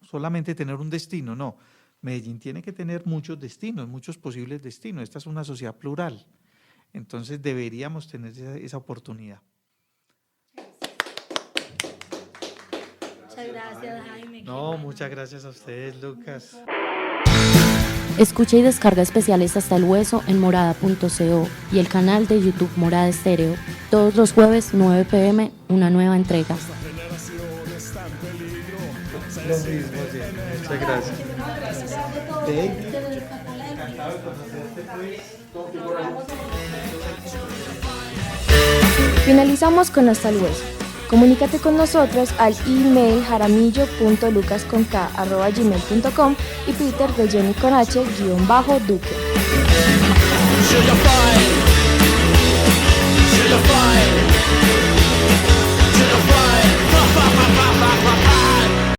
solamente tener un destino, no. Medellín tiene que tener muchos destinos, muchos posibles destinos. Esta es una sociedad plural, entonces deberíamos tener esa oportunidad. Muchas gracias, Jaime. No, muchas gracias a ustedes, Lucas. Escucha y descarga especiales Hasta el Hueso en morada.co y el canal de YouTube Morada Estéreo. Todos los jueves, 9 p.m, una nueva entrega. Lo mismo, sí. Muchas gracias. Finalizamos con Hasta el Hueso. Comunícate con nosotros al email jaramillo.lucasconk@gmail.com y Twitter de Jenny con H _Duque.